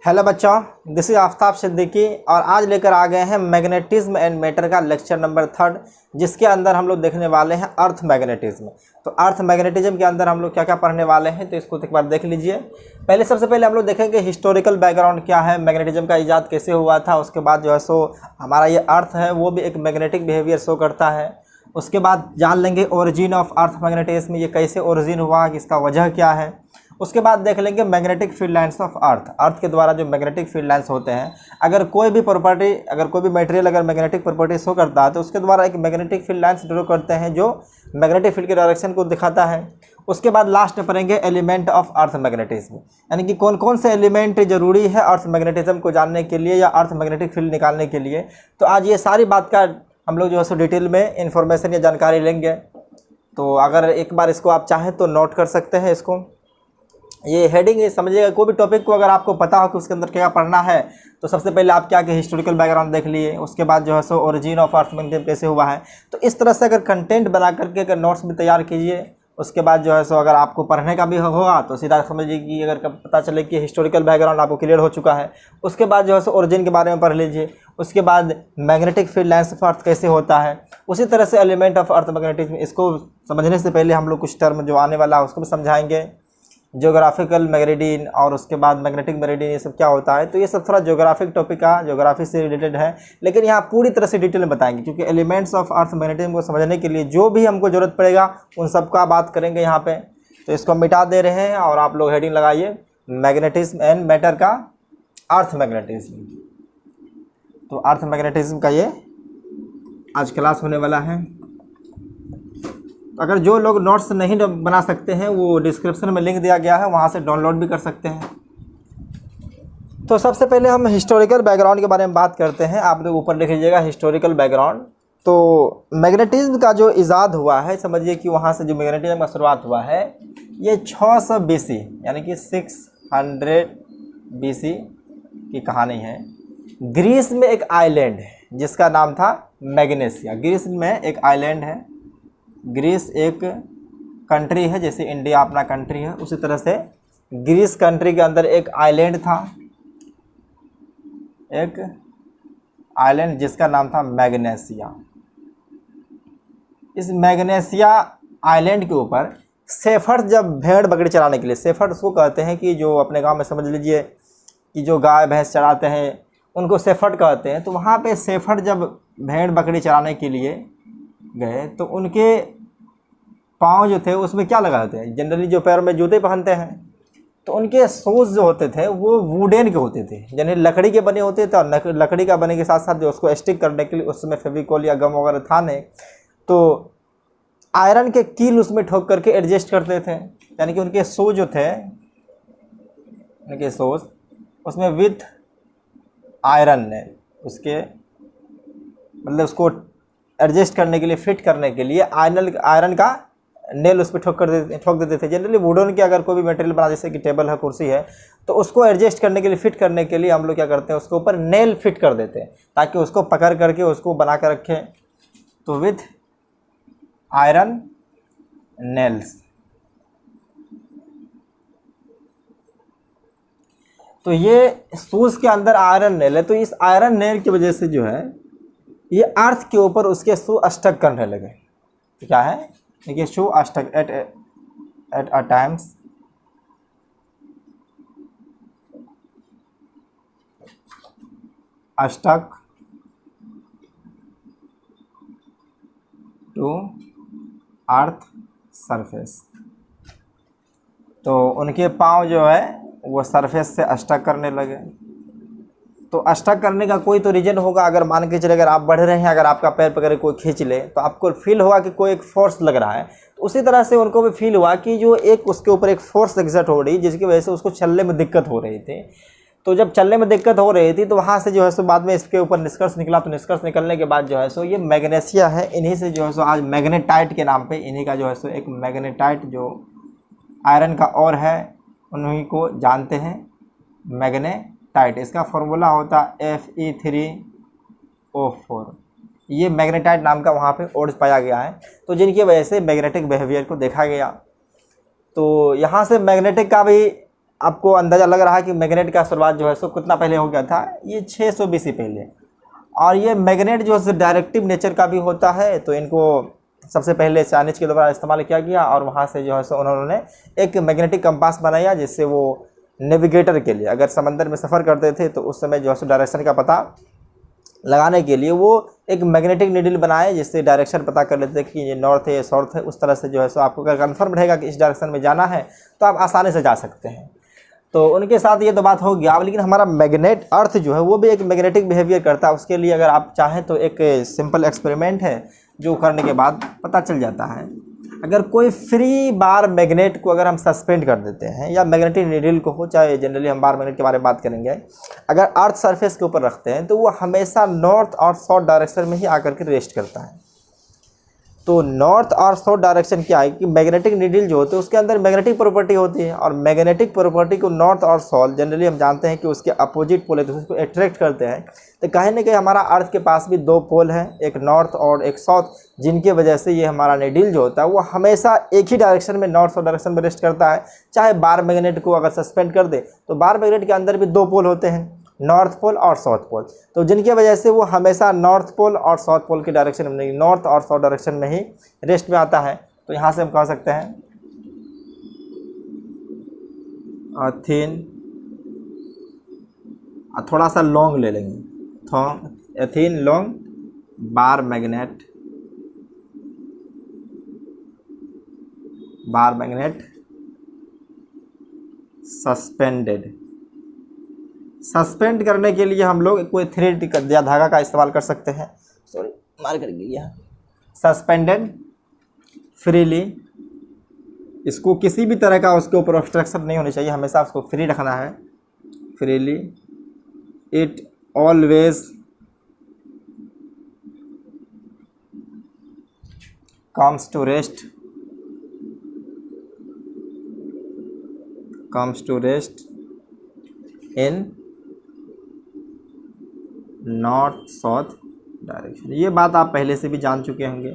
Hello बच्चों, this is Aftab Siddiqui और आज लेकर आ गए हैं मैग्नेटिज्म एंड मैटर का लेक्चर नंबर 3, जिसके अंदर हम लोग देखने वाले हैं अर्थ मैग्नेटिज्म। तो अर्थ मैग्नेटिज्म के अंदर हम लोग क्या क्या पढ़ने वाले हैं, तो इसको एक बार देख लीजिए। सबसे पहले हम लोग देखेंगे हिस्टोरिकल बैकग्राउंड क्या है, मैग्नेटिज्म का इजाद कैसे हुआ था। उसके बाद जो है सो हमारा ये अर्थ है वो भी एक मैग्नेटिक बिहेवियर शो करता है। उसके बाद जान लेंगे ओरिजिन ऑफ अर्थ मैग्नेटिज्म, ये कैसे ओरिजिन हुआ, इसका वजह क्या है। उसके बाद देख लेंगे magnetic field lines of earth के द्वारा जो मैग्नेटिक फील्ड लाइन्स होते हैं, अगर कोई भी मटेरियल अगर मैग्नेटिक प्रॉपर्टी शो करता है तो उसके द्वारा एक मैग्नेटिक फील्ड लाइन्स ड्रॉ करते हैं जो मैग्नेटिक फील्ड के डायरेक्शन को दिखाता है। उसके बाद लास्ट में पढ़ेंगे एलिमेंट ऑफ अर्थ मैग्नेटिज्म, यानी कि कौन कौन से एलिमेंट जरूरी है अर्थ मैग्नेटिज्म को जानने के लिए या अर्थ मैग्नेटिक फील्ड निकालने के लिए। तो आज ये सारी बात का हम लोग जो है सो डिटेल में इन्फॉर्मेशन या जानकारी लेंगे। तो अगर एक बार इसको आप चाहें तो नोट कर सकते हैं। इसको ये हेडिंग समझिएगा, कोई भी टॉपिक को अगर आपको पता हो कि उसके अंदर क्या पढ़ना है तो सबसे पहले आप क्या कि हिस्टोरिकल बैकग्राउंड देख लिए। उसके बाद जो है so origin of earth magnetism कैसे हुआ है। तो इस तरह से अगर कंटेंट बना करके अगर नोट्स भी तैयार कीजिए, उसके बाद जो है सो अगर आपको पढ़ने का भी होगा तो सीधा समझिए कि अगर पता चले कि हिस्टोरिकल बैकग्राउंड आपको क्लियर हो चुका है। उसके बाद जो है सो ओरिजिन के बारे में पढ़ लीजिए। उसके बाद magnetic field lines of earth कैसे होता है, उसी तरह से एलिमेंट ऑफ अर्थ मैग्नेटिज्म। इसको समझने से पहले हम लोग कुछ टर्म जो आने वाला है उसको भी समझाएंगे। ज्योग्राफिकल मेरिडियन और उसके बाद मैग्नेटिक मेरिडियन, ये सब क्या होता है। तो ये सब थोड़ा ज्योग्राफिक टॉपिक का ज्योग्राफी से रिलेटेड है, लेकिन यहाँ पूरी तरह से डिटेल में बताएंगे, क्योंकि एलिमेंट्स ऑफ अर्थ मैग्नेटिज्म को समझने के लिए जो भी हमको ज़रूरत पड़ेगा उन सब का बात करेंगे यहाँ पे। तो इसको मिटा दे रहे हैं और आप लोग हेडिंग लगाइए मैग्नेटिज्म एंड मैटर का अर्थ मैग्नेटिज्म। तो अर्थ मैग्नेटिज्म का ये आज क्लास होने वाला है। अगर जो लोग नोट्स नहीं बना सकते हैं वो डिस्क्रिप्शन में लिंक दिया गया है, वहाँ से डाउनलोड भी कर सकते हैं। तो सबसे पहले हम हिस्टोरिकल बैकग्राउंड के बारे में बात करते हैं। आप लोग ऊपर लिख लीजिएगा हिस्टोरिकल बैकग्राउंड। तो मैग्नेटिज्म का जो इजाद हुआ है, समझिए कि वहाँ से जो मैग्नेटिज्म का शुरुआत हुआ है ये 600 BC यानी कि 600 BC की कहानी है। ग्रीस में एक आइलैंड है जिसका नाम था मैग्नेसिया। ग्रीस में एक आइलैंड है। ग्रीस एक कंट्री है, जैसे इंडिया अपना कंट्री है, उसी तरह से ग्रीस कंट्री के अंदर एक आइलैंड था, एक आइलैंड जिसका नाम था मैग्नेसिया। इस मैग्नेसिया आइलैंड के ऊपर शेफर्ड जब भेड़ बकरी चराने के लिए, शेफर्ड उसको कहते हैं कि जो अपने गांव में समझ लीजिए कि जो गाय भैंस चराते हैं उनको शेफर्ड कहते हैं। तो वहाँ पे शेफर्ड जब भेड़ बकरी चराने के लिए गए तो उनके पाँव जो थे उसमें क्या लगा होते हैं, जनरली जो पैर में जूते पहनते हैं, तो उनके शूज़ जो होते थे वो वुडन के होते थे, यानी लकड़ी के बने होते थे। और लकड़ी का बने के साथ साथ जो उसको स्टिक करने के लिए उस समय फेविकोल या गम वगैरह था नहीं, तो आयरन के कील उसमें ठोक करके एडजस्ट करते थे। यानी कि उनके शूज़ जो थे, उनके शूज़ उसमें विथ आयरन ने उसके मतलब उसको एडजस्ट करने के लिए, फिट करने के लिए आयरन का नेल उस पर ठोक देते थे। जनरली वुडन के अगर कोई भी मटेरियल बना, जैसे कि टेबल है, कुर्सी है, तो उसको एडजस्ट करने के लिए, फिट करने के लिए हम लोग क्या करते हैं, उसके ऊपर नेल फिट कर देते हैं ताकि उसको पकड़ करके उसको बना कर रखें। तो विथ आयरन नेल्स। तो ये शूज़ के अंदर आयरन नेल है। तो इस आयरन नेल की वजह से जो है ये अर्थ के ऊपर उसके शू स्टक करने लगे। तो क्या है, देखिए shoe stuck at a times stuck to earth surface. तो उनके पाँव जो है वो सरफेस से स्टक करने लगे। तो स्टक करने का कोई तो रीज़न होगा। अगर मान के चले अगर आप बढ़ रहे हैं, अगर आपका पैर पकड़ कोई खींच ले तो आपको फील होगा कि कोई एक फोर्स लग रहा है। तो उसी तरह से उनको भी फील हुआ कि जो एक उसके ऊपर एक फोर्स एग्जर्ट हो रही, जिसकी वजह से उसको चलने में दिक्कत हो रही थी। तो जब चलने में दिक्कत हो रही थी तो वहाँ से जो है सो बाद में इसके ऊपर निष्कर्ष निकला। तो निष्कर्ष निकलने के बाद जो है सो ये मैग्नेसिया है, इन्हीं से जो है सो आज मैग्नेटाइट के नाम पे इन्हीं का जो है सो एक मैग्नेटाइट जो आयरन का और है उन्हीं को जानते हैं मैग्नेटाइट। इसका फॉर्मूला होता Fe3O4। ये मैग्नेटाइट नाम का वहाँ पे ओर्स पाया गया है, तो जिनकी वजह से मैग्नेटिक बिहेवियर को देखा गया। तो यहाँ से मैग्नेटिक का भी आपको अंदाज़ा लग रहा है कि मैग्नेट का शुरुआत जो है सो कितना पहले हो गया था, ये 600 BC पहले। और ये मैग्नेट जो है डायरेक्टिव नेचर का भी होता है, तो इनको सबसे पहले चाइनीज के द्वारा इस्तेमाल किया गया और वहाँ से जो है सो उन्होंने एक मैग्नेटिक कंपास बनाया, जिससे वो नेविगेटर के लिए अगर समंदर में सफ़र करते थे तो उस समय जो है सो डायरेक्शन का पता लगाने के लिए वो एक मैग्नेटिक नीडल बनाए, जिससे डायरेक्शन पता कर लेते हैं कि ये नॉर्थ है, साउथ है। उस तरह से जो है सो आपको अगर कन्फर्म रहेगा कि इस डायरेक्शन में जाना है तो आप आसानी से जा सकते हैं। तो उनके साथ ये तो बात हो गया, लेकिन हमारा मैग्नेट अर्थ जो है वो भी एक मैग्नेटिक बिहेवियर करता है। उसके लिए अगर आप चाहें तो एक सिंपल एक्सपेरिमेंट है जो करने के बाद पता चल जाता है। अगर कोई फ्री बार मैग्नेट को अगर हम सस्पेंड कर देते हैं, या मैग्नेटिक नीडल को हो, चाहे जनरली हम बार मैग्नेट के बारे में बात करेंगे, अगर अर्थ सरफेस के ऊपर रखते हैं तो वो हमेशा नॉर्थ और साउथ डायरेक्शन में ही आकर के रेस्ट करता है। तो नॉर्थ और साउथ डायरेक्शन क्या है कि मैग्नेटिक नीडल जो होते हैं उसके अंदर मैग्नेटिक प्रॉपर्टी होती है, और मैग्नेटिक प्रॉपर्टी को नॉर्थ और साउथ जनरली हम जानते हैं कि उसके अपोजिट पोल है, तो उसको अट्रैक्ट करते हैं। तो कहीं ना कहीं हमारा अर्थ के पास भी दो पोल हैं, एक नॉर्थ और एक साउथ, जिनकी वजह से ये हमारा नीडल जो होता है वो हमेशा एक ही डायरेक्शन में, नॉर्थ साउथ डायरेक्शन में रेस्ट करता है। चाहे बार मैग्नेट को अगर सस्पेंड कर दे तो बार मैग्नेट के अंदर भी दो पोल होते हैं, नॉर्थ पोल और साउथ पोल, तो जिनकी वजह से वो हमेशा नॉर्थ पोल और साउथ पोल की डायरेक्शन में नहीं, नॉर्थ और साउथ डायरेक्शन में ही रेस्ट में आता है। तो यहाँ से हम कह सकते हैं थिन, थोड़ा सा लॉन्ग ले लेंगे, thin long bar magnet suspend करने के लिए हम लोग कोई थ्रेड या धागा का इस्तेमाल कर सकते हैं। सॉरी, मार कर गया। सस्पेंडेड फ्रीली, इसको किसी भी तरह का उसके ऊपर ऑब्स्ट्रक्शन नहीं होनी चाहिए, हमेशा उसको फ्री रखना है। Freely it always comes to rest in north south direction. ये बात आप पहले से भी जान चुके होंगे।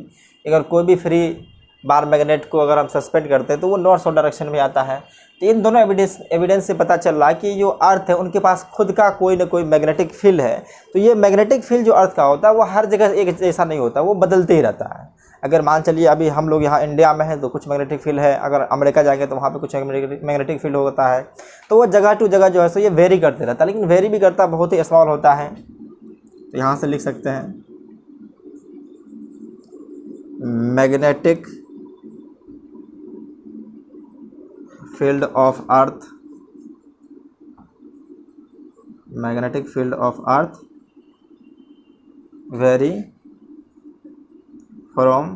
अगर कोई भी फ्री बार मैग्नेट को अगर हम सस्पेंड करते हैं तो वो नॉर्थ साउथ डायरेक्शन में आता है। तो इन दोनों एविडेंस से पता चल रहा है कि जो अर्थ है उनके पास खुद का कोई ना कोई मैग्नेटिक फील्ड है। तो ये मैग्नेटिक फील्ड जो अर्थ का होता है वो हर जगह एक जैसा नहीं होता, वो बदलते ही रहता है। अगर मान चलिए अभी हम लोग यहाँ इंडिया में हैं तो कुछ मैग्नेटिक फील्ड है, अगर अमेरिका जाएंगे तो वहाँ पे कुछ मैग्नेटिक फील्ड होता है। तो वो जगह टू जगह जो है सो ये वेरी करते रहता है, लेकिन वेरी भी करता बहुत ही स्मॉल होता है। तो यहाँ से लिख सकते हैं magnetic field of earth, magnetic field of earth vary from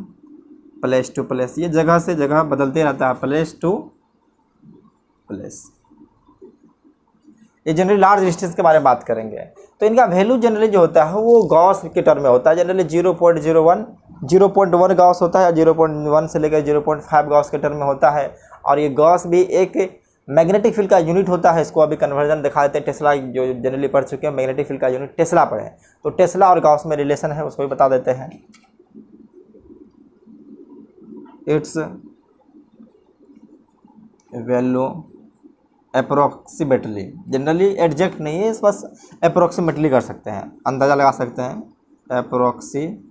place to place. ये जगह से जगह बदलते रहता है, प्लेस टू प्लेस। ये जनरली लार्ज डिस्टेंस के बारे में बात करेंगे। तो इनका वैल्यू जनरली जो होता है वो गॉस के टर्म में होता है। जनरली 0.1 गॉस होता है, 0.1 से लेकर 0.5 गॉस के टर्म में होता है। और ये गॉस भी एक मैग्नेटिक फील्ड का यूनिट होता है। इसको अभी कन्वर्जन दिखा देते हैं। टेस्ला जो जनरली पढ़ चुके हैं, मैग्नेटिक फील्ड का यूनिट टेस्ला पढ़े, तो टेस्ला और गॉस में रिलेशन है, उसको भी बता देते हैं। It's value approximately, generally exact नहीं है, इस बस अप्रोक्सीमेटली कर सकते हैं, अंदाज़ा लगा सकते हैं। अप्रोक्सीमेटली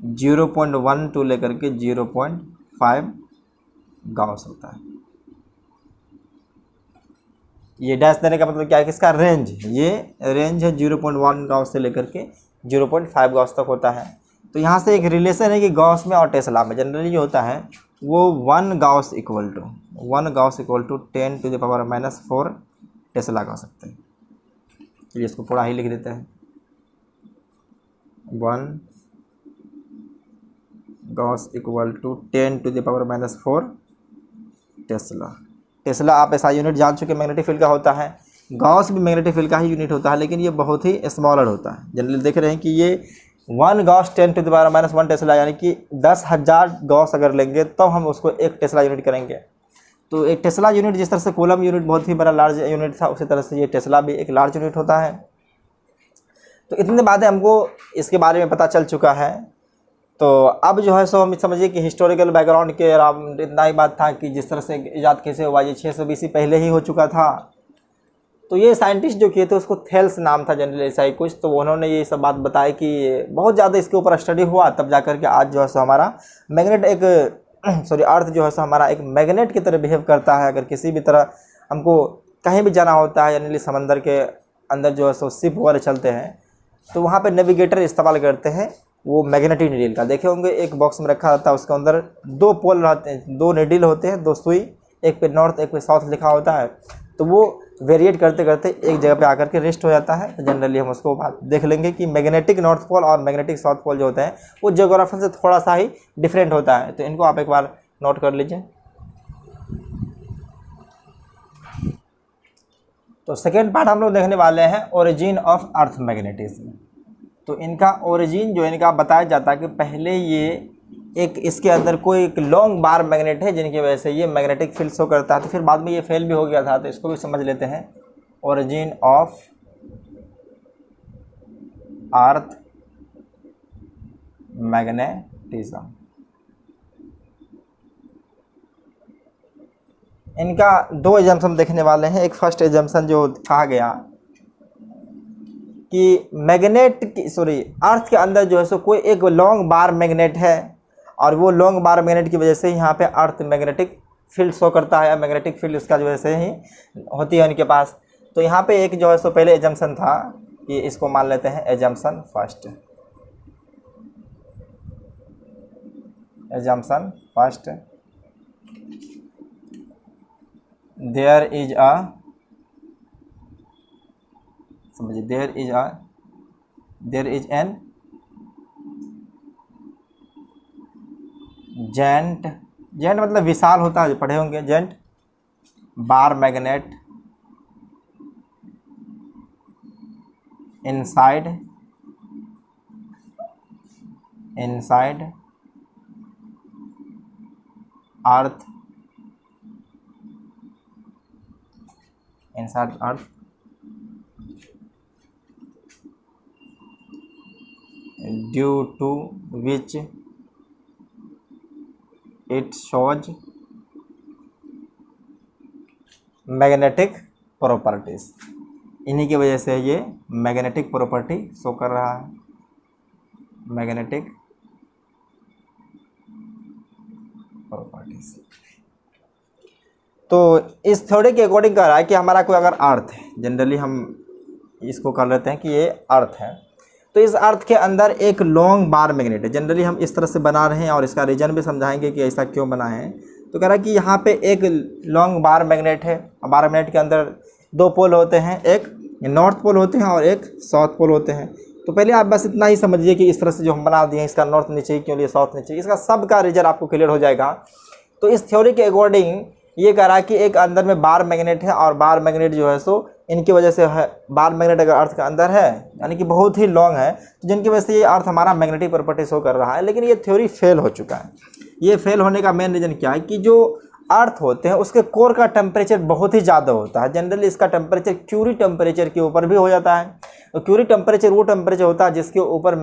0.1 टू लेकर के 0.5 गॉस होता है। ये डैश देने का मतलब क्या है कि इसका रेंज, ये रेंज है 0.1 गॉस से लेकर के 0.5 गॉस तक होता है। तो यहाँ से एक रिलेशन है कि गॉस में और टेस्ला में जनरली जो होता है वो 1 गॉस इक्वल टू 10⁻⁻4 टेस्ला कह सकते हैं। चलिए इसको पूरा ही लिख देते हैं। 1 gauss equal to 10⁻⁻4 tesla. Tesla आप ऐसा यूनिट जान चुके मैग्नेटिक फील्ड का होता है। गॉस भी मैग्नेटिक फील्ड का ही यूनिट होता है, लेकिन ये बहुत ही स्मॉलर होता है। जनरली देख रहे हैं कि ये 1 गॉस 10⁻⁻1 टेस्ला, यानी कि 10,000 गॉस अगर लेंगे तो हम उसको एक टेस्ला यूनिट करेंगे। तो एक टेस्ला यूनिट, जिस तरह से कूलम यूनिट बहुत ही बड़ा लार्ज यूनिट था, उसी तरह से ये टेस्ला भी एक लार्ज यूनिट होता है। तो इतनी बातें हमको इसके बारे में पता चल चुका है। तो अब जो है सो हम समझिए कि हिस्टोरिकल बैकग्राउंड के इतना ही बात था कि जिस तरह से ईजाद कैसे हुआ, ये 600 BC पहले ही हो चुका था। तो ये साइंटिस्ट जो किए थे उसको थेल्स नाम था जनरली, ऐसा ही कुछ। तो उन्होंने ये सब बात बताई कि बहुत ज़्यादा इसके ऊपर स्टडी हुआ, तब जा कर के आज जो है सो हमारा मैग्नेट एक अर्थ जो है सो हमारा एक मैग्नेट की तरह बिहेव करता है। अगर किसी भी तरह हमको कहीं भी जाना होता है, जनरली समंदर के अंदर जो है सो शिप वगैरह चलते हैं, तो वहाँ पे नेविगेटर इस्तेमाल करते हैं वो मैग्नेटिक नीडल का। देखे होंगे एक बॉक्स में रखा रहता है, उसके अंदर 2 पोल रहते हैं, 2 नीडल होते हैं, 2 सुई, एक पे नॉर्थ एक पे साउथ लिखा होता है। तो वो वेरिएट करते करते एक जगह पे आकर के रेस्ट हो जाता है। तो जनरली हम उसको बात देख लेंगे कि मैग्नेटिक नॉर्थ पोल और मैग्नेटिक साउथ पोल जो होते हैं वो ज्योग्राफी से थोड़ा सा ही डिफरेंट होता है। तो इनको आप एक बार नोट कर लीजिए। तो सेकेंड पार्ट हम लोग देखने वाले हैं ओरिजिन ऑफ अर्थ मैग्नेटिज्म। तो इनका ओरिजिन जो इनका बताया जाता है कि पहले ये एक इसके अंदर कोई एक लॉन्ग बार मैग्नेट है जिनकी वजह से ये मैग्नेटिक फील्ड शो करता है। तो फिर बाद में ये फेल भी हो गया था, तो इसको भी समझ लेते हैं। ओरिजिन ऑफ अर्थ मैग्नेटिज्म, इनका 2 एजम्पशन देखने वाले हैं। एक फर्स्ट एजम्पशन जो कहा गया कि अर्थ के अंदर जो है सो कोई एक लॉन्ग बार मैग्नेट है, और वो लॉन्ग बार मैग्नेट की वजह से यहाँ पे अर्थ मैग्नेटिक फील्ड शो करता है, या मैग्नेटिक फील्ड उसका जो वजह से ही होती है उनके पास। तो यहाँ पे एक जो है सो पहले एजम्पशन था कि इसको मान लेते हैं assumption first. Assumption first, there is an giant मतलब विशाल होता है, पढ़े होंगे giant bar magnet inside earth due to which it shows magnetic properties. इन्हीं की वजह से ये मैग्नेटिक प्रॉपर्टी शो कर रहा है, मैग्नेटिक प्रॉपर्टीज। तो इस थ्योरी के अकॉर्डिंग कह रहा है कि हमारा कोई अगर अर्थ है, जनरली हम इसको कर लेते हैं कि ये अर्थ है, तो इस अर्थ के अंदर एक लॉन्ग बार मैग्नेट है। जनरली हम इस तरह से बना रहे हैं और इसका रीजन भी समझाएंगे कि ऐसा क्यों बना है। तो कह रहा है कि यहाँ पे एक लॉन्ग बार मैग्नेट है, बार मैग्नेट के अंदर 2 पोल होते हैं, एक नॉर्थ पोल होते हैं और एक साउथ पोल होते हैं। तो पहले आप बस इतना ही समझिए कि इस तरह से जो हम बना दिए हैं, इसका नॉर्थ नीचे क्यों लिए साउथ नीचे, इसका सब का रीजन आपको क्लियर हो जाएगा। तो इस थ्योरी के अकॉर्डिंग ये कह रहा है कि एक अंदर में बार मैग्नेट है, और बार मैग्नेट जो है सो इनकी वजह से है, बार मैग्नेट अगर अर्थ के अंदर है यानी कि बहुत ही लॉन्ग है, तो जिनकी वजह से ये अर्थ हमारा मैग्नेटिक प्रॉपर्टी शो कर रहा है। लेकिन ये थ्योरी फेल हो चुका है। ये फेल होने का मेन रीज़न क्या है कि जो अर्थ होते हैं उसके कोर का टेम्परेचर बहुत ही ज़्यादा होता है। जनरली इसका टेम्परेचर क्यूरी टेम्परेचर के ऊपर भी हो जाता है। तो क्यूरी टेम्परेचर वो टेम्परेचर होता है जिसके ऊपर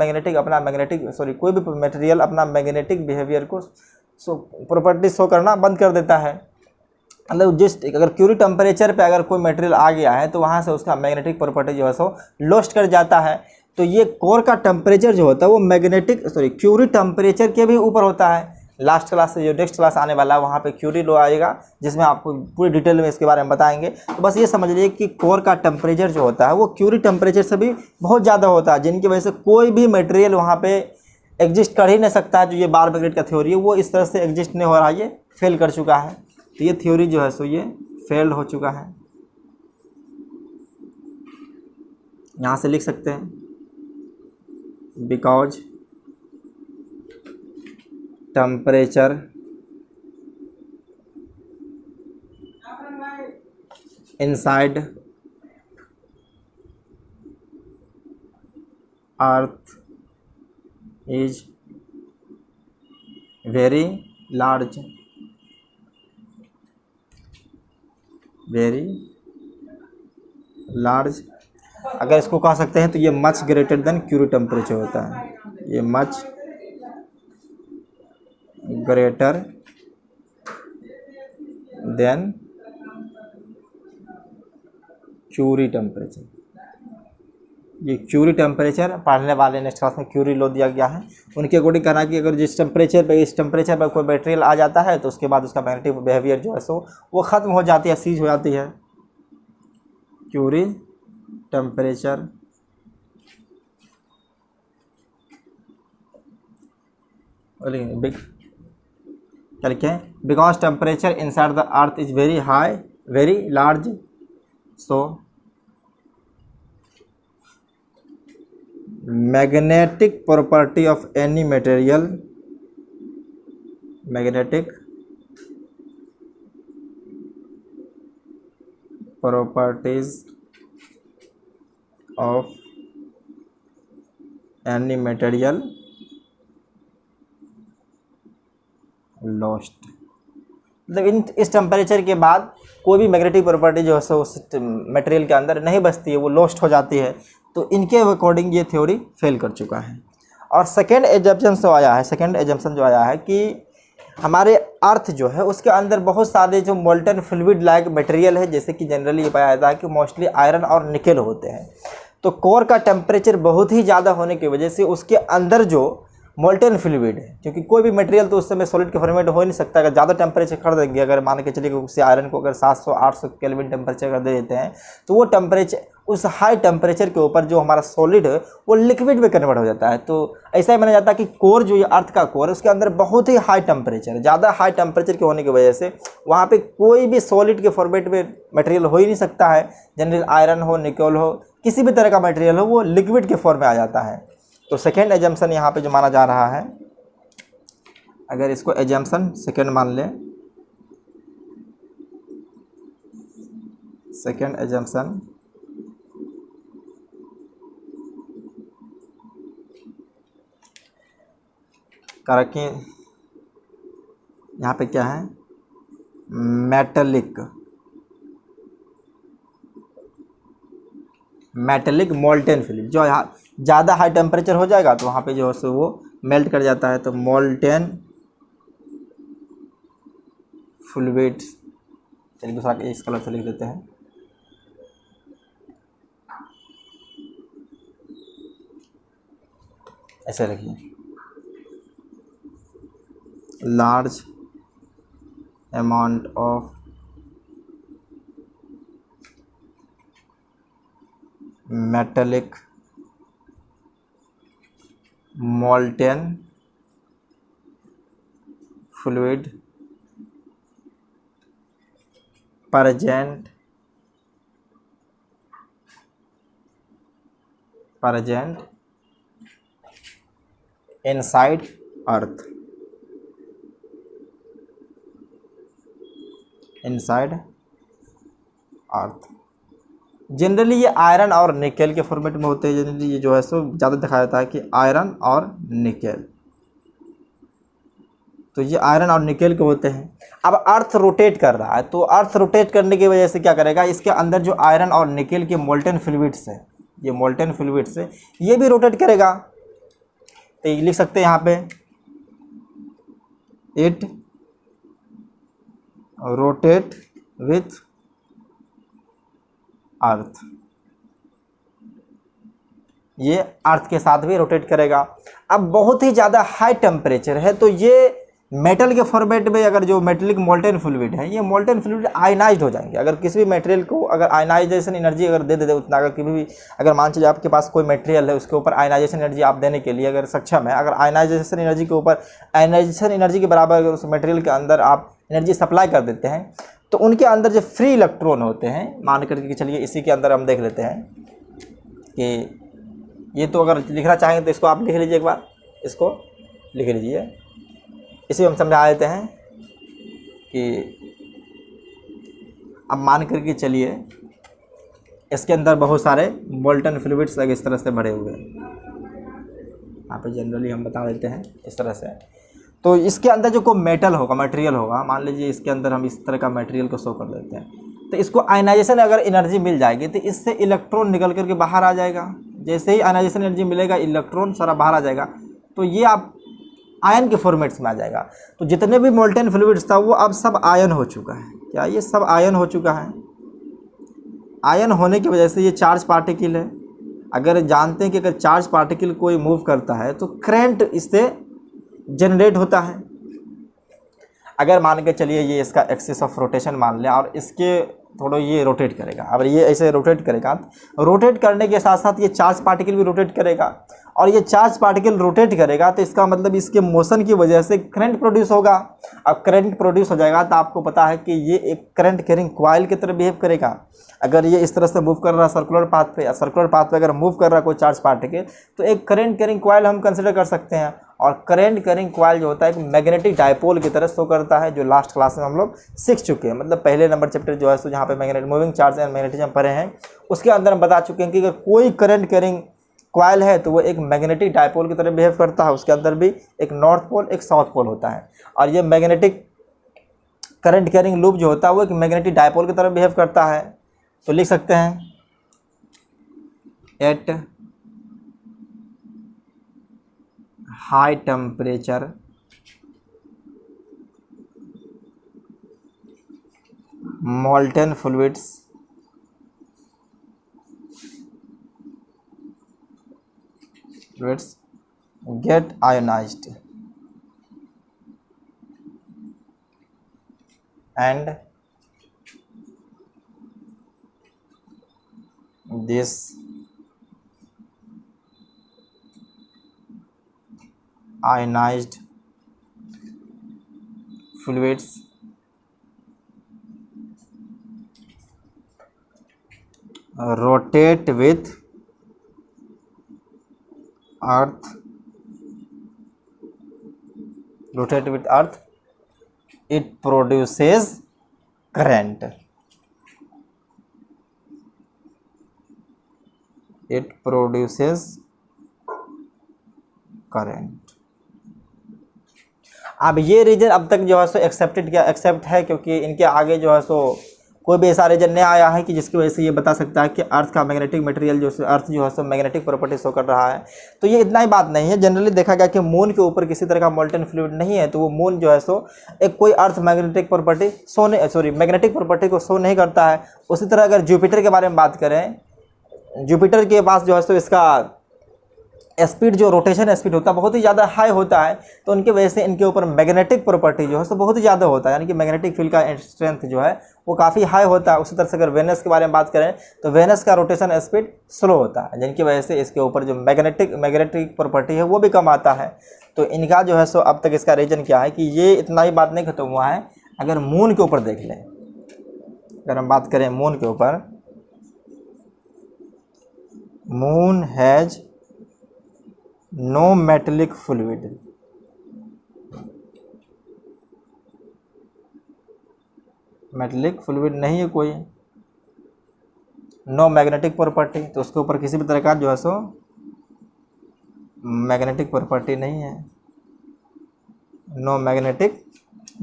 कोई भी मटेरियल अपना मैग्नेटिक बिहेवियर को प्रॉपर्टी शो करना बंद कर देता है। मतलब अगर क्यूरी टेम्परेचर पे अगर कोई मटेरियल आ गया है तो वहाँ से उसका मैग्नेटिक प्रॉपर्टी जो है सो लॉस्ट कर जाता है। तो ये कोर का टेम्परेचर जो होता है वो क्यूरी टेम्परेचर के भी ऊपर होता है। लास्ट क्लास से जो नेक्स्ट क्लास आने वाला है वहाँ पे क्यूरी लो आएगा, जिसमें आपको पूरी डिटेल में इसके बारे में बताएंगे। तो बस ये समझ लीजिए कि कोर का टेम्परेचर जो होता है वो क्यूरी टेम्परेचर से भी बहुत ज़्यादा होता है, जिनकी वजह से कोई भी मटेरियल वहाँ पे एग्जिस्ट कर ही नहीं सकता है। जो ये बार मैग्नेट का थ्योरी है वो इस तरह से एग्जिस्ट नहीं हो रहा है, ये फेल कर चुका है। तो ये थ्योरी जो है सो ये फेल हो चुका है। यहाँ से लिख सकते हैं because temperature inside earth is very large, अगर इसको कह सकते हैं तो ये much greater than Curie temperature होता है। ये much greater than Curie temperature. ये क्यूरी टेम्परेचर पढ़ने वाले नेक्स्ट क्लास में क्यूरी लो दिया गया है, उनके अकॉर्डिंग कहना कि अगर जिस टेम्परेचर पे इस टेम्परेचर पर कोई मटेरियल आ जाता है तो उसके बाद उसका मैग्नेटिक बिहेवियर जो है सो वो ख़त्म हो जाती है, सीज हो जाती है। क्यूरी टेम्परेचर क्या है, because temperature inside the earth is very high very large, so magnetic property of any material, magnetic properties of any material lost। मतलब इस टेम्परेचर के बाद कोई भी मैग्नेटिक प्रॉपर्टी जो है सो उस मटेरियल के अंदर नहीं बचती है, वो लॉस्ट हो जाती है। तो इनके अकॉर्डिंग ये थ्योरी फेल कर चुका है। और सेकेंड एजम्पशन जो आया है, सेकेंड एजम्पशन जो आया है कि हमारे अर्थ जो है उसके अंदर बहुत सारे जो मोल्टन फ्लूइड लाइक मटेरियल है, जैसे कि जनरली ये पाया जाता है कि मोस्टली आयरन और निकेल होते हैं। तो कोर का टेम्परेचर बहुत ही ज़्यादा होने की वजह से उसके अंदर जो मोल्टन फ्लूइड है, क्योंकि कोई भी मटेरियल तो उस समय सॉलिड के फॉर्मेट हो ही नहीं सकता। अगर ज़्यादा टेम्परेचर कर देंगे, अगर मान के चलिए कि उससे आयरन को अगर 700-800 केल्विन टेम्परेचर कर दे देते हैं तो वो टेम्परेचर उस हाई टेम्परेचर के ऊपर जो हमारा सॉलिड है वो लिक्विड में कन्वर्ट हो जाता है। तो ऐसा ही माना जाता है कि कोर जो ये अर्थ का कोर है उसके अंदर बहुत ही हाई टेम्परेचर, ज़्यादा हाई टेम्परेचर के होने की वजह से वहाँ पे कोई भी सॉलिड के फॉर्मेट में मटेरियल हो ही नहीं सकता है। जनरल आयरन हो, निकेल हो, किसी भी तरह का मटेरियल हो, वो लिक्विड के फॉर्म में आ जाता है। तो सेकेंड एजम्पशन यहाँ पे जो माना जा रहा है, अगर इसको एजम्पशन सेकेंड मान लें, सेकेंड एजम्पशन करके यहाँ पे क्या है, मेटेलिक मोल्टेन फ्लूइड, जो यहाँ ज़्यादा हाई टेम्परेचर हो जाएगा तो वहाँ पे जो है सो वो मेल्ट कर जाता है। तो मोल्टेन फ्लूइड, चलिए दूसरा इस कलर से लिख देते हैं, ऐसे लिखिए, large amount of metallic molten fluid present inside earth, generally ये आयरन और निकेल के फॉर्मेट में होते हैं। जनरली ये जो है सो ज़्यादा दिखाया जाता है कि आयरन और निकेल, तो ये आयरन और निकेल के होते हैं। अब अर्थ रोटेट कर रहा है, तो अर्थ रोटेट करने की वजह से क्या करेगा, इसके अंदर जो आयरन और निकेल के मोल्टन फ्लूइड्स है, ये मोल्टन फ्लूइड्स है, ये भी रोटेट करेगा। तो ये लिख सकते हैं यहाँ पे, इट रोटेट विथ अर्थ, ये अर्थ के साथ भी रोटेट करेगा। अब बहुत ही ज़्यादा हाई टेम्परेचर है, तो ये मेटल के फॉर्मेट में अगर जो मेटेलिक मोल्टेन फ्लूइड है, ये मोल्टेन फ्लूइड आयनाइज्ड हो जाएंगे। अगर किसी भी मटेरियल को अगर आयनाइजेशन एनर्जी अगर दे देते उतना, अगर कभी भी अगर मान चलिए आपके पास कोई मटेरियल है, उसके ऊपर आयनाइजेशन एनर्जी आप देने के लिए अगर सक्षम है, अगर आयनाइजेशन एनर्जी के ऊपर आयनाइजेशन एनर्जी के बराबर अगर उस मटेरियल के अंदर आप एनर्जी सप्लाई कर देते हैं, तो उनके अंदर जो फ्री इलेक्ट्रॉन होते हैं, मान करके चलिए इसी के अंदर हम देख लेते हैं कि ये तो अगर लिखना चाहेंगे तो इसको आप लिख लीजिए, एक बार इसको लिख लीजिए। इसी में हम समझा देते हैं कि अब मान करके चलिए इसके अंदर बहुत सारे मोल्टन फ्लूइड्स इस तरह से भरे हुए हैं, यहाँ पे जनरली हम बता देते हैं इस तरह से। तो इसके अंदर जो कोई मेटल होगा, मटेरियल होगा, मान लीजिए इसके अंदर हम इस तरह का मटेरियल को शो कर देते हैं, तो इसको आयनाइजेशन अगर एनर्जी मिल जाएगी तो इससे इलेक्ट्रॉन निकल करके बाहर आ जाएगा। जैसे ही आयनाइजेशन एनर्जी मिलेगा, इलेक्ट्रॉन सारा बाहर आ जाएगा। तो ये आप आयन के फॉर्मेट्स में आ जाएगा। तो जितने भी मोल्टेन फ्लूइड्स था वो अब सब आयन हो चुका है। क्या ये सब आयन हो चुका है? आयन होने की वजह से ये चार्ज पार्टिकल है। अगर जानते हैं कि अगर चार्ज पार्टिकल कोई मूव करता है तो करंट इससे जनरेट होता है। अगर मान के चलिए ये इसका एक्सिस ऑफ रोटेशन मान लें और इसके थोड़ा ये रोटेट करेगा, अब ये ऐसे रोटेट करेगा, रोटेट करने के साथ साथ ये चार्ज पार्टिकल भी रोटेट करेगा, और ये चार्ज पार्टिकल रोटेट करेगा तो इसका मतलब इसके मोशन की वजह से करंट प्रोड्यूस होगा। अब करंट प्रोड्यूस हो जाएगा तो आपको पता है कि ये एक करंट कैरिंग कॉइल की तरह बिहेव करेगा। अगर ये इस तरह से मूव कर रहा है सर्कुलर पाथ पे, या सर्कुलर पाथ पे अगर मूव कर रहा है कोई चार्ज पार्टिकल, तो एक करंट कैरिंग कॉइल हम कंसिडर कर सकते हैं। और करंट कैरिंग कॉइल जो होता है एक मैग्नेटिक डायपोल की तरह शो करता है, जो लास्ट क्लास में हम लोग सीख चुके हैं। मतलब पहले नंबर चैप्टर जो है सो जहाँ पे magnet moving charge and magnetism पढ़े हैं, उसके अंदर हम बता चुके हैं कि अगर कोई करंट कैरिंग कॉइल है तो वो एक मैग्नेटिक डायपोल की तरह बिहेव करता है। उसके अंदर भी एक नॉर्थ पोल एक साउथ पोल होता है, और ये मैग्नेटिक करंट कैरिंग लूप जो होता है वो एक मैग्नेटिक डायपोल की तरह बिहेव करता है। तो लिख सकते हैं at high temperature molten fluids get ionized and this ionized fluids rotate with earth, it produces current, अब ये रीजन अब तक जो है सो एक्सेप्ट है, क्योंकि इनके आगे जो है सो कोई भी ऐसा रीजन नहीं आया है कि जिसकी वजह से ये बता सकता है कि अर्थ का मैग्नेटिक मटेरियल जो अर्थ जो है सो मैग्नेटिक प्रॉपर्टी शो कर रहा है। तो ये इतना ही बात नहीं है। जनरली देखा गया कि मून के ऊपर किसी तरह का मोल्टेन फ्लूइड नहीं है, तो वो मून जो है सो एक कोई earth magnetic property magnetic property को शो नहीं करता है। उसी तरह अगर जुपिटर के बारे में बात करें, जुपिटर के पास जो है सो इसका स्पीड जो रोटेशन स्पीड होता है बहुत ही ज़्यादा हाई होता है, तो उनकी वजह से इनके ऊपर मैग्नेटिक प्रॉपर्टी जो है सो बहुत ही ज़्यादा होता है, यानी कि मैग्नेटिक फील्ड का स्ट्रेंथ जो है वो काफ़ी हाई होता है। उसी तरह से अगर वेनस के बारे में बात करें तो वेनस का रोटेशन स्पीड स्लो होता है, जिनकी वजह से इसके ऊपर जो मैग्नेटिक प्रॉपर्टी है वो भी कम आता है। तो इनका जो है सो अब तक इसका रीजन क्या है कि ये इतना ही बात नहीं खत्म हुआ है। अगर मून के ऊपर देख लें, अगर हम बात करें मून के ऊपर, moon has no metallic fluid, metallic fluid नहीं है कोई, नो मैग्नेटिक प्रॉपर्टी, तो उसके ऊपर किसी भी तरह का जो है सो मैग्नेटिक प्रॉपर्टी नहीं है, नो मैग्नेटिक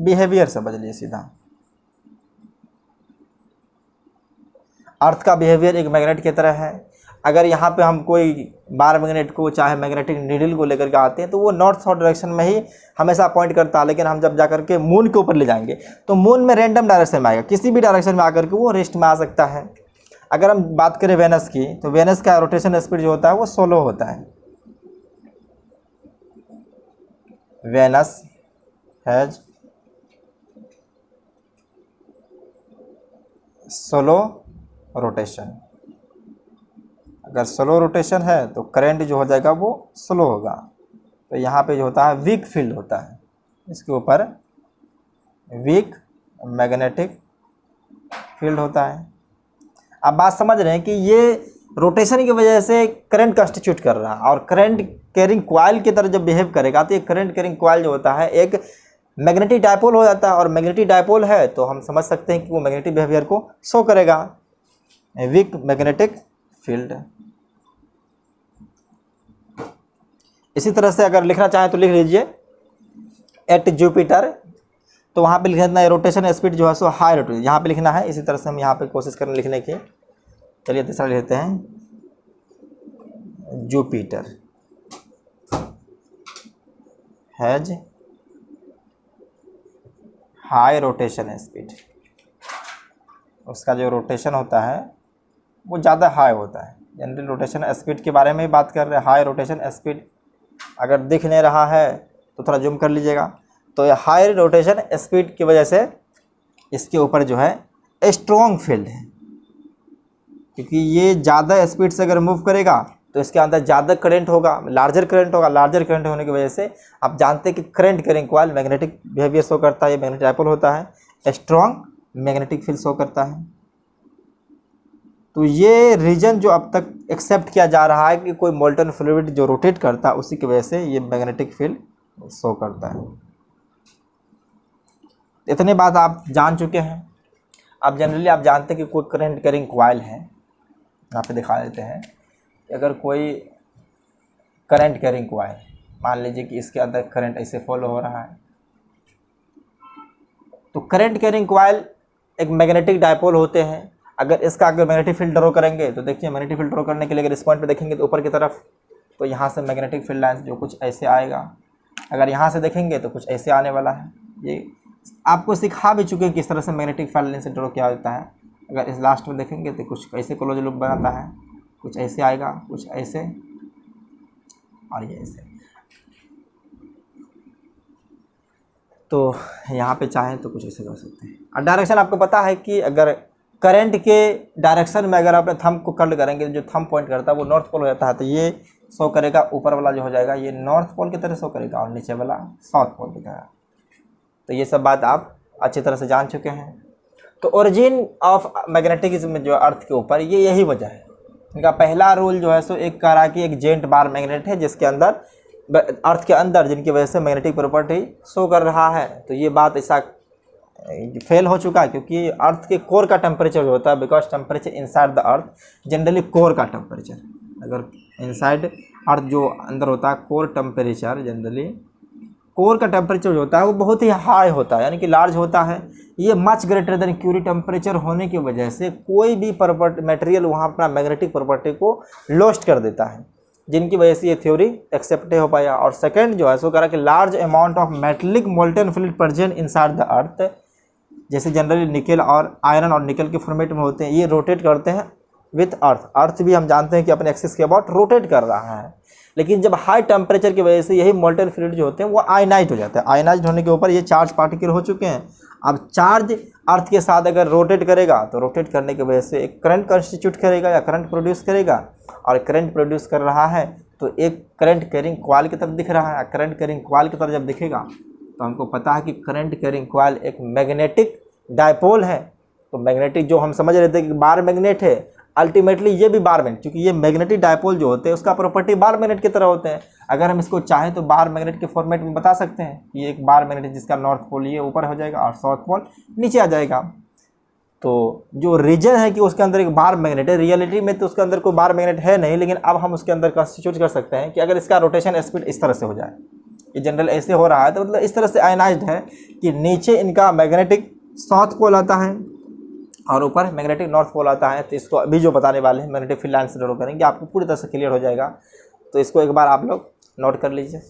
बिहेवियर समझ लीजिए सीधा। अर्थ का बिहेवियर एक मैग्नेट की तरह है। अगर यहाँ पे हम कोई बार मैग्नेट को चाहे मैग्नेटिक नीडल को लेकर के आते हैं तो वो नॉर्थ साउथ डायरेक्शन में ही हमेशा पॉइंट करता है, लेकिन हम जब जाकर के मून के ऊपर ले जाएंगे तो मून में रैंडम डायरेक्शन में आएगा, किसी भी डायरेक्शन में आकर के वो रेस्ट में आ सकता है। अगर हम बात करें वेनस की, तो वेनस का रोटेशन स्पीड जो होता है वो स्लो होता है, वेनस हैज स्लो रोटेशन। अगर स्लो रोटेशन है तो करंट जो हो जाएगा वो स्लो होगा। तो यहाँ पे जो होता है वीक फील्ड होता है, इसके ऊपर वीक मैग्नेटिक फील्ड होता है। अब बात समझ रहे हैं कि ये रोटेशन की वजह से करंट कंस्टिट्यूट कर रहा है, और करंट कैरिंग कॉइल की तरह जब बिहेव करेगा तो ये करंट कैरिंग कॉइल जो होता है एक मैग्नेटिक डायपोल हो जाता है, और मैग्नेटिक डायपोल है तो हम समझ सकते हैं कि वो मैग्नेटिक बिहेवियर को शो करेगा, वीक मैग्नेटिक फील्ड। इसी तरह से अगर लिखना चाहें तो लिख लीजिए एट जुपिटर, तो वहाँ पे लिखना है रोटेशन स्पीड जो है सो हाई रोटेशन, यहाँ पे लिखना है। इसी तरह से हम यहाँ पे कोशिश करें लिखने की। चलिए तीसरा लिखते हैं Jupiter has high rotation speed, उसका जो रोटेशन होता है वो ज़्यादा हाई होता है। जनरली रोटेशन स्पीड के बारे में ही बात कर रहे हैं। हाई रोटेशन स्पीड अगर दिख नहीं रहा है तो थोड़ा जूम कर लीजिएगा। तो ये हाई रोटेशन स्पीड की वजह से इसके ऊपर जो है स्ट्रॉन्ग फील्ड है, क्योंकि ये ज़्यादा स्पीड से अगर मूव करेगा तो इसके अंदर ज़्यादा करंट होगा, लार्जर करंट होगा। लार्जर करंट होने की वजह से आप जानते हैं कि current carrying coil magnetic behaviour show करता है, ये मैग्नेटिक डायपोल होता है, स्ट्रॉन्ग मैग्नेटिक फील्ड शो करता है। तो ये रीजन जो अब तक एक्सेप्ट किया जा रहा है कि कोई मोल्टन फ्लूइड जो रोटेट करता है उसी की वजह से ये मैग्नेटिक फील्ड शो करता है। इतने बात आप जान चुके हैं। अब जनरली आप जानते हैं कि कोई करंट कैरिंग कॉइल है, यहाँ पे दिखा देते हैं। अगर कोई करंट कैरिंग कॉइल, मान लीजिए कि इसके अंदर करंट ऐसे फॉलो हो रहा है, तो करंट कैरिंग कॉइल एक मैग्नेटिक डायपोल होते हैं। अगर इसका अगर मैग्नेटिक फील्ड ड्रॉ करेंगे तो देखिए मैग्नेटिक फील्ड ड्रॉ करने के लिए अगर इस पॉइंट पे देखेंगे तो ऊपर की तरफ, तो यहाँ से मैग्नेटिक फील्ड लाइन जो कुछ ऐसे आएगा। अगर यहाँ से देखेंगे तो कुछ ऐसे आने वाला है। ये आपको सिखा भी चुके हैं किस तरह से मैग्नेटिक फील्ड लाइन से ड्रॉ किया जाता है। अगर इस लास्ट में देखेंगे तो कुछ ऐसे क्लोज लूप बनाता है, कुछ ऐसे आएगा, कुछ ऐसे और ये ऐसे। तो यहाँ पे चाहें तो कुछ ऐसे कर सकते हैं। और डायरेक्शन आपको पता है कि अगर करंट के डायरेक्शन में अगर अपने थंब को कर्ल करेंगे, जो थंब पॉइंट करता है वो नॉर्थ पोल हो जाता है, तो ये शो करेगा, ऊपर वाला जो हो जाएगा ये नॉर्थ पोल की तरह शो करेगा और नीचे वाला साउथ पोल की तरह। तो ये सब बात आप अच्छी तरह से जान चुके हैं। तो ओरिजिन ऑफ मैग्नेटिज्म जो अर्थ के ऊपर, ये यही वजह है। इनका पहला रूल जो है सो एक कह रहा कि एक जेंट बार मैग्नेट है जिसके अंदर अर्थ के अंदर, जिनकी वजह से मैग्नेटिक प्रॉपर्टी शो कर रहा है। तो ये बात ऐसा फेल हो चुका है, क्योंकि अर्थ के कोर का टेम्परेचर जो होता है, because temperature inside the earth generally core का टेम्परेचर, अगर इनसाइड अर्थ जो अंदर होता है कोर टेम्परेचर, जनरली कोर का टेम्परेचर जो होता है वो बहुत ही हाई होता है, यानी कि लार्ज होता है। ये much greater than Curie temperature होने की वजह से कोई भी प्रॉपर्टी मटेरियल वहाँ अपना मैग्नेटिक प्रॉपर्टी को लॉस्ट कर देता है, जिनकी वजह से ये थ्योरी एक्सेप्ट हो पाया। और सेकंड जो है सो कह रहा कि large amount of metallic molten fluid present inside the earth, जैसे जनरली निकल और आयरन और निकल के फॉर्मेट में होते हैं, ये रोटेट करते हैं विथ अर्थ। अर्थ भी हम जानते हैं कि अपने एक्सिस के अबाउट रोटेट कर रहा है, लेकिन जब हाई टेम्परेचर की वजह से यही मोल्टन फ्लूइड जो होते हैं वो आयनाइज हो जाते हैं। आयनाइज होने के ऊपर ये चार्ज पार्टिकल हो चुके हैं। अब चार्ज अर्थ के साथ अगर रोटेट करेगा तो रोटेट करने की वजह से एक करंट कंस्टिट्यूट करेगा या करंट प्रोड्यूस करेगा, और करंट प्रोड्यूस कर रहा है तो एक करंट कैरिंग कॉइल की तरफ दिख रहा है। करंट कैरिंग कॉइल की तरफ जब दिखेगा तो हमको पता है कि करंट कैरिंग कॉइल एक मैग्नेटिक डायपोल है। तो मैग्नेटिक जो हम समझ रहे थे कि बार मैग्नेट है, अल्टीमेटली ये भी बार मैग्नेट, क्योंकि ये मैग्नेटिक डायपोल जो होते हैं उसका प्रॉपर्टी बार मैग्नेट की तरह होते हैं। अगर हम इसको चाहें तो बार मैग्नेट के फॉर्मेट में बता सकते हैं कि एक बार मैग्नेट जिसका नॉर्थ पोल ये ऊपर हो जाएगा और साउथ पोल नीचे आ जाएगा। तो जो रीजन है कि उसके अंदर एक बार मैग्नेट है, रियलिटी में तो उसके अंदर कोई बार मैग्नेट है नहीं, लेकिन अब हम उसके अंदर कंस्टिट्यूट कर सकते हैं कि अगर इसका रोटेशन स्पीड इस तरह से हो जाए, ये जनरल ऐसे हो रहा है, तो मतलब इस तरह से आयनाइज्ड है कि नीचे इनका मैग्नेटिक साउथ पोल आता है और ऊपर मैग्नेटिक नॉर्थ पोल आता है। तो इसको अभी जो बताने वाले हैं मैग्नेटिक फील्ड लाइन से ड्रॉ करेंगे, आपको पूरी तरह से क्लियर हो जाएगा। तो इसको एक बार आप लोग नोट कर लीजिए।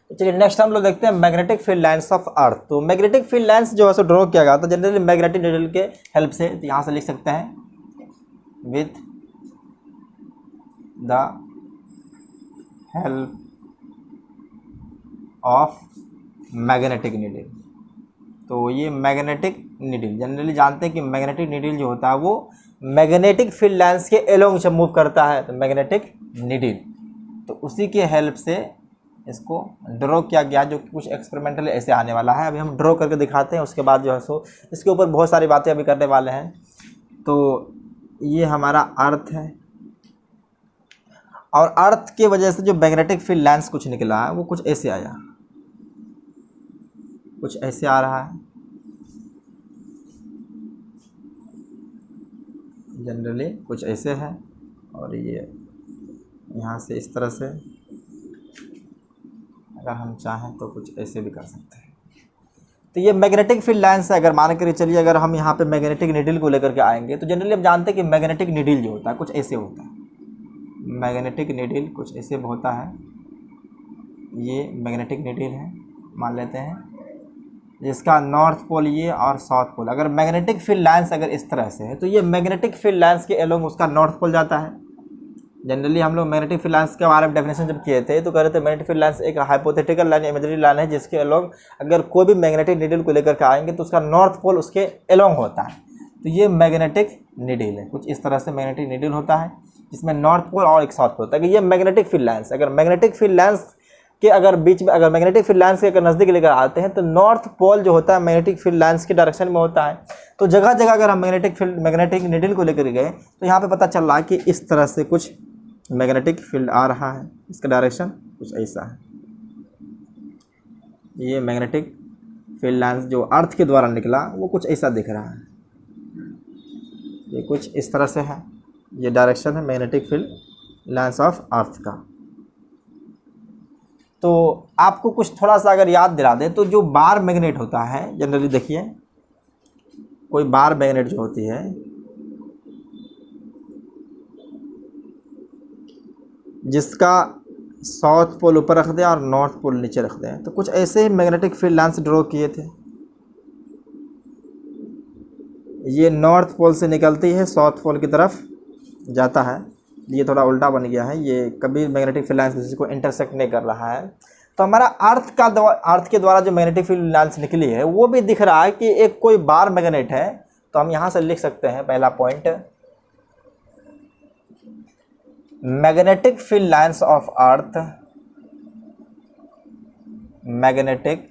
तो चलिए नेक्स्ट हम लोग देखते हैं magnetic field lines of earth. तो मैग्नेटिक फील्ड लाइन्स जो है सो ड्रॉ किया गया था जनरली मैग्नेटिक नीडल के हेल्प से। तो यहाँ से लिख सकते हैं with the help of magnetic needle. तो ये मैग्नेटिक नीडल जनरली जानते हैं कि मैग्नेटिक नीडल जो होता है वो मैग्नेटिक फील्ड लाइन्स के एलोंग से मूव करता है, तो मैग्नेटिक नीडल। तो उसी के हेल्प से इसको ड्रॉ किया गया, जो कि कुछ एक्सपेरिमेंटल ऐसे आने वाला है। अभी हम ड्रॉ करके दिखाते हैं, उसके बाद जो है सो इसके ऊपर बहुत सारी बातें अभी करने वाले हैं। तो ये हमारा अर्थ है, और अर्थ की वजह से जो मैग्नेटिक फील्ड लाइन्स कुछ निकला है वो कुछ ऐसे आया, कुछ ऐसे आ रहा है जनरली, कुछ ऐसे है, और ये यहाँ से इस तरह से, अगर हम चाहें तो कुछ ऐसे भी कर सकते हैं। तो ये मैग्नेटिक फील्ड लाइन से अगर मान कर चलिए, अगर हम यहाँ पे मैग्नेटिक नीडल को लेकर के आएंगे तो जनरली हम जानते हैं कि मैग्नेटिक नीडल जो होता है कुछ ऐसे होता है। मैग्नेटिक नीडल कुछ ऐसे होता है, ये मैग्नेटिक नीडल है मान लेते हैं, जिसका नॉर्थ पोल ये और साउथ पोल, अगर मैग्नेटिक फील्ड लाइन्स अगर इस तरह से है तो ये मैग्नेटिक फील्ड लाइन्स के एलोंग उसका नॉर्थ पोल जाता है। जनरली हम लोग मैग्नेटिक फील्ड लाइन्स के बारे में डेफिनेशन जब किए थे तो कह रहे थे मैग्नेटिक फील्ड लाइन्स एक हाइपोथेटिकल लाइन, इमेजिनरी लाइन है जिसके एलोंग अगर कोई भी मैग्नेटिक नीडल को लेकर के आएंगे तो उसका नॉर्थ पोल उसके एलोंग होता है। तो ये मैग्नेटिक नीडल है, कुछ इस तरह से मैग्नेटिक नीडल होता है जिसमें नॉर्थ पोल और एक साउथ पोल होता है। ये मैग्नेटिक फील्ड लाइन्स, अगर मैग्नेटिक फील्ड लाइन्स के अगर बीच में अगर मैग्नेटिक फील्ड लाइन्स के अगर नज़दीक लेकर आते हैं तो नॉर्थ पोल जो होता है मैग्नेटिक फील्ड लाइन्स के डायरेक्शन में होता है। तो जगह जगह अगर हम मैग्नेटिक नीडल को लेकर गए तो यहाँ पे पता चल रहा है कि इस तरह से कुछ मैग्नेटिक फील्ड आ रहा है, इसका डायरेक्शन कुछ ऐसा है। ये मैग्नेटिक फील्ड लाइन्स जो अर्थ के द्वारा निकला वो कुछ ऐसा दिख रहा है, ये कुछ इस तरह से है, ये डायरेक्शन है magnetic field lines of earth का। तो आपको कुछ थोड़ा सा अगर याद दिला दें तो जो बार मैग्नेट होता है, जनरली देखिए कोई बार मैग्नेट जो होती है जिसका साउथ पोल ऊपर रख दें और नॉर्थ पोल नीचे रख दें, तो कुछ ऐसे ही मैग्नेटिक फील्ड लाइन्स ड्रॉ किए थे। ये नॉर्थ पोल से निकलती है, साउथ पोल की तरफ जाता है, ये थोड़ा उल्टा बन गया है, ये कभी मैग्नेटिक फील्ड लाइन्स दूसरे को इंटरसेक्ट नहीं कर रहा है। तो हमारा अर्थ के द्वारा जो मैग्नेटिक फील्ड लाइन्स निकली है वो भी दिख रहा है कि एक कोई बार मैग्नेट है। तो हम यहाँ से लिख सकते हैं पहला point, magnetic field lines of earth, magnetic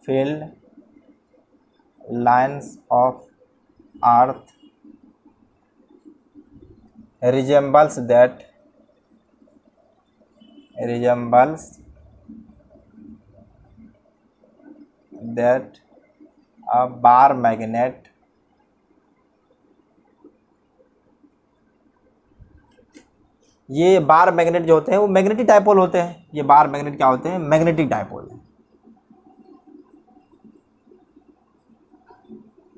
field lines of earth resembles that a bar magnet ये बार मैग्नेट जो होते हैं वो मैग्नेटिक डायपोल होते हैं। ये बार मैग्नेट क्या होते हैं? Magnetic dipole,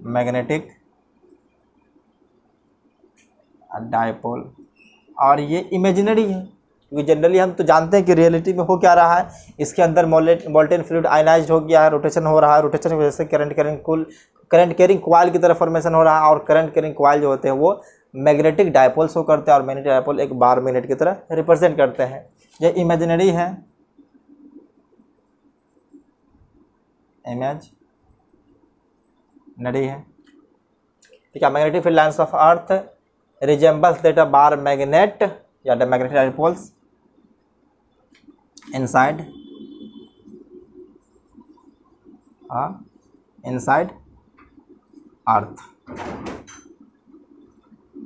magnetic dipole. और ये इमेजिनरी है क्योंकि जनरली हम तो जानते हैं कि रियलिटी में हो क्या रहा है, इसके अंदर मोल्टेन फ्लूइड आयनाइज्ड हो गया है, रोटेशन हो रहा है, रोटेशन की वजह से करंट कैरिंग कॉइल की तरफ फॉर्मेशन हो रहा है, और करंट कैरिंग कॉइल जो होते हैं वो मैग्नेटिक डायपोल शो करते हैं और मैग्नेटिक डायपोल एक बार मैग्नेट की तरह रिप्रेजेंट करते हैं। ये इमेजिनरी है, इमेजिनरी है, ठीक है। Magnetic field lines of earth resembles that a bar magnet या the magnetic dipoles inside अर्थ,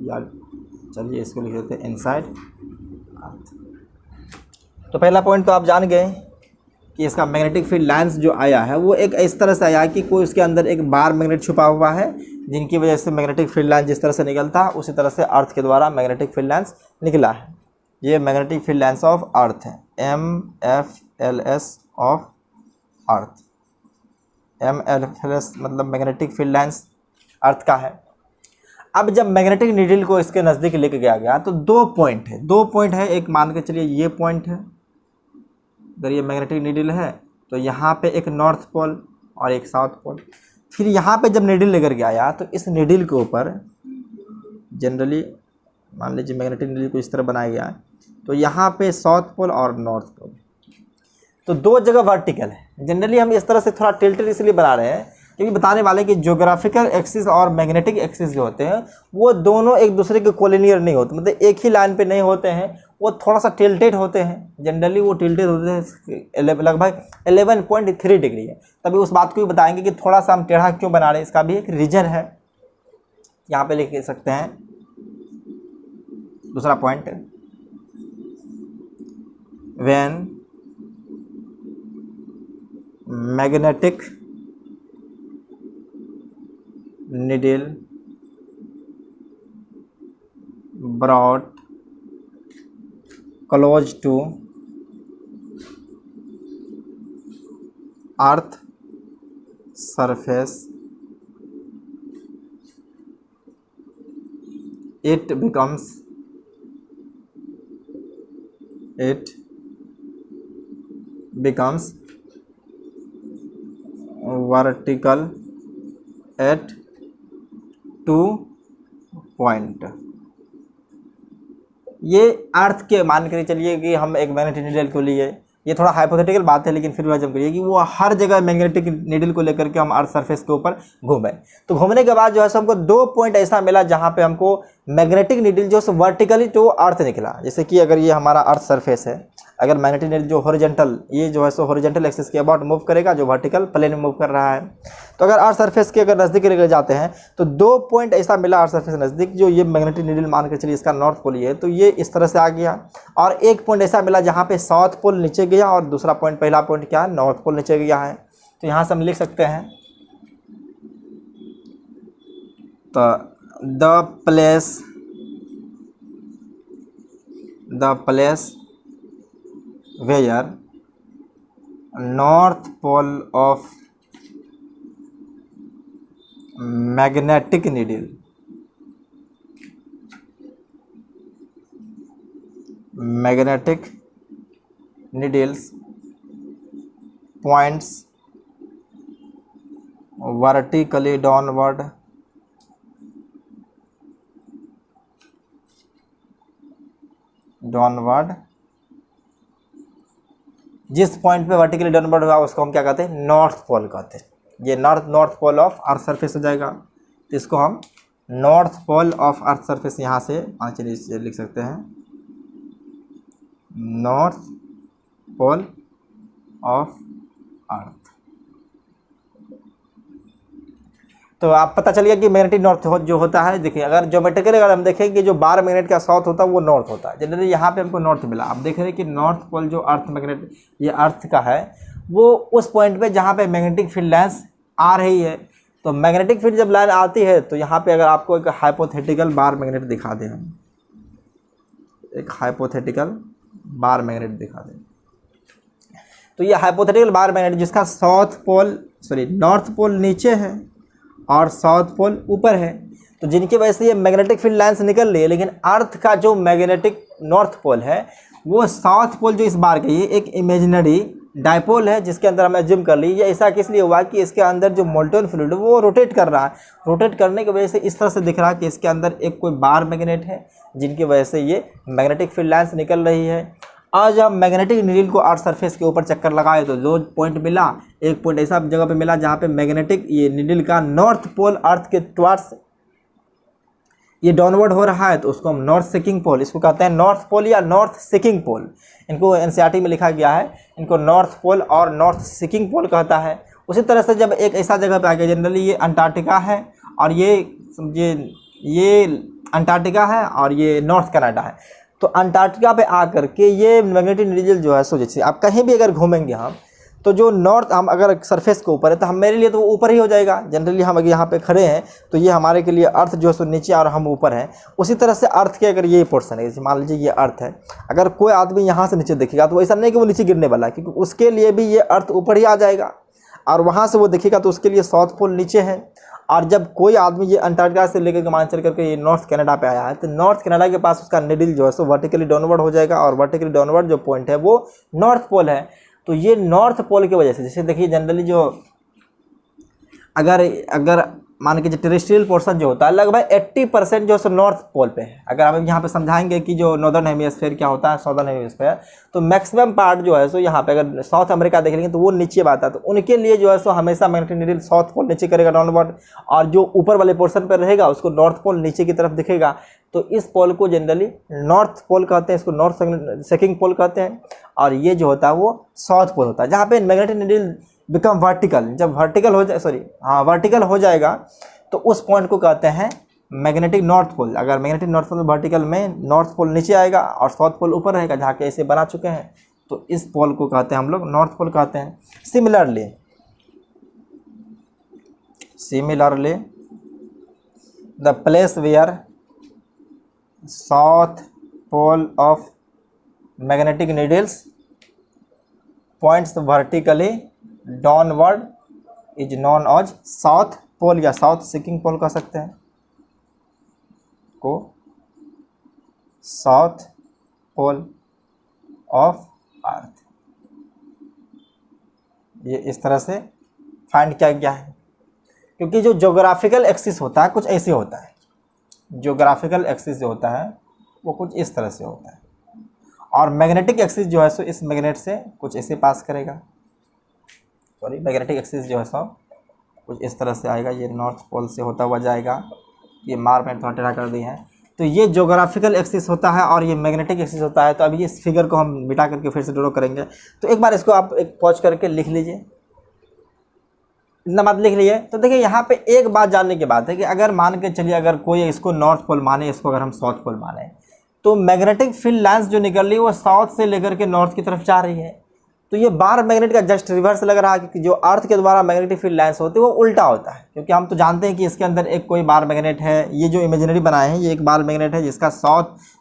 या चलिए इसको लिख देते हैं इनसाइड अर्थ। तो पहला पॉइंट तो आप जान गए कि इसका मैग्नेटिक फील्ड लाइन्स जो आया है वो एक इस तरह से आया कि कोई उसके अंदर एक बार मैग्नेट छुपा हुआ है, जिनकी वजह से मैग्नेटिक फील्ड लाइन जिस तरह से निकलता है उसी तरह से अर्थ के द्वारा मैग्नेटिक फील्ड लाइन्स निकला है। ये magnetic field lines of earth है, MFLS ऑफ अर्थ। MFLS मतलब मैग्नेटिक फील्ड लाइन्स अर्थ का है। अब जब मैग्नेटिक नीडल को इसके नज़दीक लेके गया तो दो पॉइंट है, एक मान के चलिए ये पॉइंट है, अगर ये मैग्नेटिक नीडल है तो यहाँ पे एक नॉर्थ पोल और एक साउथ पोल। फिर यहाँ पे जब नीडल लेकर के आया तो इस नीडल के ऊपर जनरली मान लीजिए मैग्नेटिक नीडल को इस तरह बनाया गया है, तो यहाँ पे साउथ पोल और नॉर्थ पोल, तो दो जगह वर्टिकल है। जनरली हम इस तरह से थोड़ा टिल्टेड इसलिए बना रहे हैं क्योंकि बताने वाले कि ज्योग्राफिकल एक्सिस और मैग्नेटिक एक्सिस जो होते हैं वो दोनों एक दूसरे के कोलिनियर नहीं होते, मतलब एक ही लाइन पे नहीं होते हैं, वो थोड़ा सा टिल्टेड होते हैं। जनरली वो टिल्टेड होते हैं लगभग 11.3 डिग्री है। तभी उस बात को भी बताएंगे कि थोड़ा सा हम टेढ़ा क्यों बना रहे हैं, इसका भी एक रीजन है, यहाँ पे लिख सकते हैं। दूसरा point, when magnetic needle brought close to earth surface, it becomes it becomes vertical at 2 point। ये अर्थ के मान कर चलिए कि हम एक मैग्नेटिक नीडल को लिए, ये थोड़ा हाइपोथेटिकल बात है लेकिन फिर भी जब करिए कि वो हर जगह मैग्नेटिक नीडल को लेकर के हम अर्थ सरफेस के ऊपर घूमे, तो घूमने के बाद जो है हमको 2 पॉइंट ऐसा मिला जहाँ पे हमको मैग्नेटिक नीडल जो वर्टिकली टू अर्थ निकला। जैसे कि अगर ये हमारा अर्थ सरफेस है, अगर मैग्नेटिक नीडल जो हॉरिजॉन्टल, ये जो है सो हॉरिजॉन्टल एक्सिस के अबाउट मूव करेगा, जो वर्टिकल प्लेन में मूव कर रहा है, तो अगर अर्थ सरफेस के अगर नज़दीक लेकर जाते हैं तो 2 पॉइंट ऐसा मिला अर्थ सरफेस नज़दीक, जो ये मैग्नेटिक नीडल मान के चलिए इसका नॉर्थ पोल ये है, तो ये इस तरह से आ गया। और एक पॉइंट ऐसा मिला जहाँ पे साउथ पोल नीचे गया और दूसरा पॉइंट, पहला पॉइंट क्या है, नॉर्थ पोल नीचे गया है। तो यहाँ से हम लिख सकते हैं तो the place where north pole of magnetic needles points vertically downward जिस पॉइंट पे वर्टिकली डाउनवर्ड होगा उसको हम क्या कहते हैं, नॉर्थ पोल कहते हैं। ये north pole of earth surface हो जाएगा, तो इसको हम north pole of earth surface यहाँ से चलिए लिख सकते हैं, नॉर्थ पोल ऑफ अर्थ। तो आप पता चलिए कि मैग्नेटिक नॉर्थ जो होता है, देखिए अगर ज्योमेट्रिकली अगर हम देखें कि जो बार मैग्नेट का साउथ होता है वो नॉर्थ होता है। जनरली यहाँ पे हमको नॉर्थ मिला। आप देख रहे हैं कि नॉर्थ पोल जो अर्थ मैग्नेट ये अर्थ का है, वो उस पॉइंट पे जहाँ पे मैग्नेटिक फील्ड लाइन्स आ रही है। तो मैग्नेटिक फील्ड जब लाइन आती है तो यहाँ पे अगर आपको एक हाइपोथेटिकल बार मैग्नेट दिखा दें, हम एक हाइपोथेटिकल बार मैग्नेट दिखा दें, तो ये हाइपोथेटिकल बार मैग्नेट जिसका नॉर्थ पोल नीचे है और साउथ पोल ऊपर है, तो जिनकी वजह से ये मैग्नेटिक फील्ड लाइन से निकल रही है, लेकिन अर्थ का जो मैग्नेटिक नॉर्थ पोल है वो साउथ पोल जो इस बार का ये एक इमेजिनरी डायपोल है जिसके अंदर हमें जिम कर ली। ये ऐसा किस लिए हुआ कि इसके अंदर जो मोल्टन फ्लूइड है वो रोटेट कर रहा है, रोटेट करने की वजह से इस तरह से दिख रहा है कि इसके अंदर एक कोई बार मैग्नेट है जिनकी वजह से ये मैग्नेटिक फील्ड लाइन से निकल रही है। आज जब मैग्नेटिक नीडल को अर्थ सरफेस के ऊपर चक्कर लगाए तो 2 पॉइंट मिला, एक पॉइंट ऐसा जगह पे मिला जहाँ पे मैग्नेटिक ये नीडल का नॉर्थ पोल अर्थ के टुवर्ड्स ये डाउनवर्ड हो रहा है, तो उसको हम नॉर्थ सीकिंग पोल, इसको कहते हैं नॉर्थ पोल या नॉर्थ सीकिंग पोल। इनको एनसीईआरटी में लिखा गया है, इनको नॉर्थ पोल और नॉर्थ सीकिंग पोल कहता है। उसी तरह से जब एक ऐसा जगह पे आ गया, जनरली ये अंटार्कटिका है और ये अंटार्कटिका है और ये नॉर्थ कनाडा है, तो अंटार्कटिका पे आकर के ये मैग्नेटिक नीडल जो है सो जैसे आप कहीं भी अगर घूमेंगे हम, तो जो नॉर्थ हम अगर सरफेस के ऊपर है तो हम मेरे लिए तो वो ऊपर ही हो जाएगा। जनरली हम अगर यहाँ पे खड़े हैं तो ये हमारे के लिए अर्थ जो है सो नीचे और हम ऊपर हैं। उसी तरह से अर्थ के अगर ये पोर्शन है, जैसे मान लीजिए ये अर्थ है, अगर कोई आदमी यहाँ से नीचे देखेगा तो ऐसा नहीं कि वो नीचे गिरने वाला है, क्योंकि उसके लिए भी ये अर्थ ऊपर ही आ जाएगा और वहाँ से वो देखेगा तो उसके लिए साउथ पोल नीचे है। और जब कोई आदमी ये अंटार्कटिका से लेकर मान चल करके ये नॉर्थ कनाडा पे आया है, तो नॉर्थ कनाडा के पास उसका निडल जो है सो वर्टिकली डाउनवर्ड हो जाएगा और वर्टिकली डाउनवर्ड जो पॉइंट है वो नॉर्थ पोल है। तो ये नॉर्थ पोल की वजह से, जैसे देखिए जनरली जो अगर मान के टेरेस्ट्रियल पोर्शन जो होता है लगभग 80% जो है नॉर्थ पोल पे है। अगर हम यहाँ पे समझाएंगे कि जो नॉर्दर्न हेमिस्फीयर क्या होता है, साउदर्न हेमिस्फीयर, तो मैक्सिमम पार्ट जो है सो यहाँ पे अगर साउथ अमेरिका देख लेंगे तो वो नीचे बात है, तो उनके लिए जो है सो हमेशा मैग्नेटिक नीडल साउथ पोल नीचे करेगा डाउनवर्ड, और जो ऊपर वाले पोर्शन पर रहेगा उसको नॉर्थ पोल नीचे की तरफ दिखेगा। तो इस पोल को जनरली नॉर्थ पोल कहते हैं, इसको नॉर्थ सेकिंग पोल कहते हैं, और ये जो होता है वो साउथ पोल होता है। जहाँ पे मैग्नेटिक नीडल बिकम वर्टिकल, जब वर्टिकल हो जाएगा तो उस पॉइंट को कहते हैं मैग्नेटिक नॉर्थ पोल। अगर मैग्नेटिक नॉर्थ पोल वर्टिकल में नॉर्थ पोल नीचे आएगा और साउथ पोल ऊपर रहेगा, जहाँ के ऐसे बना चुके हैं, तो इस पोल को कहते हैं हम लोग नॉर्थ पोल कहते हैं। Similarly the place where south pole of magnetic needles points vertically downward is known as south pole या साउथ सीकिंग पोल कह सकते हैं को, साउथ पोल ऑफ अर्थ। ये इस तरह से फाइंड किया गया है, क्योंकि जो ज्योग्राफिकल एक्सिस होता है कुछ ऐसे होता है, ज्योग्राफिकल एक्सिस जो होता है वो कुछ इस तरह से होता है, और मैग्नेटिक एक्सिस जो है सो इस मैग्नेट से कुछ ऐसे पास करेगा, सॉरी मैग्नेटिक एक्सिस जो है सो कुछ इस तरह से आएगा, ये नॉर्थ पोल से होता हुआ जाएगा। ये मार मैंने थोड़ा टेढ़ा कर दी है। तो ये ज्योग्राफिकल एक्सिस होता है और ये मैग्नेटिक एक्सिस होता है। तो अभी इस फिगर को हम मिटा करके फिर से ड्रॉ करेंगे। तो एक बार इसको आप एक पॉज करके लिख लीजिए, इतना बात लिख लिए। तो देखिए यहाँ पे एक बात जानने की बात है कि अगर मान के चलिए अगर कोई इसको नॉर्थ पोल माने, इसको अगर हम साउथ पोल माने, तो मैग्नेटिक फील्ड लाइंस जो निकल रही है वो साउथ से लेकर के नॉर्थ की तरफ जा रही है। तो ये बार मैग्नेट का जस्ट रिवर्स लग रहा है कि जो अर्थ के द्वारा मैग्नेटिक फील्ड लाइंस होती है वो उल्टा होता है, क्योंकि हम तो जानते हैं कि इसके अंदर एक कोई बार मैग्नेट है। ये जो इमेजिनरी बनाए हैं ये एक बार मैग्नेट है जिसका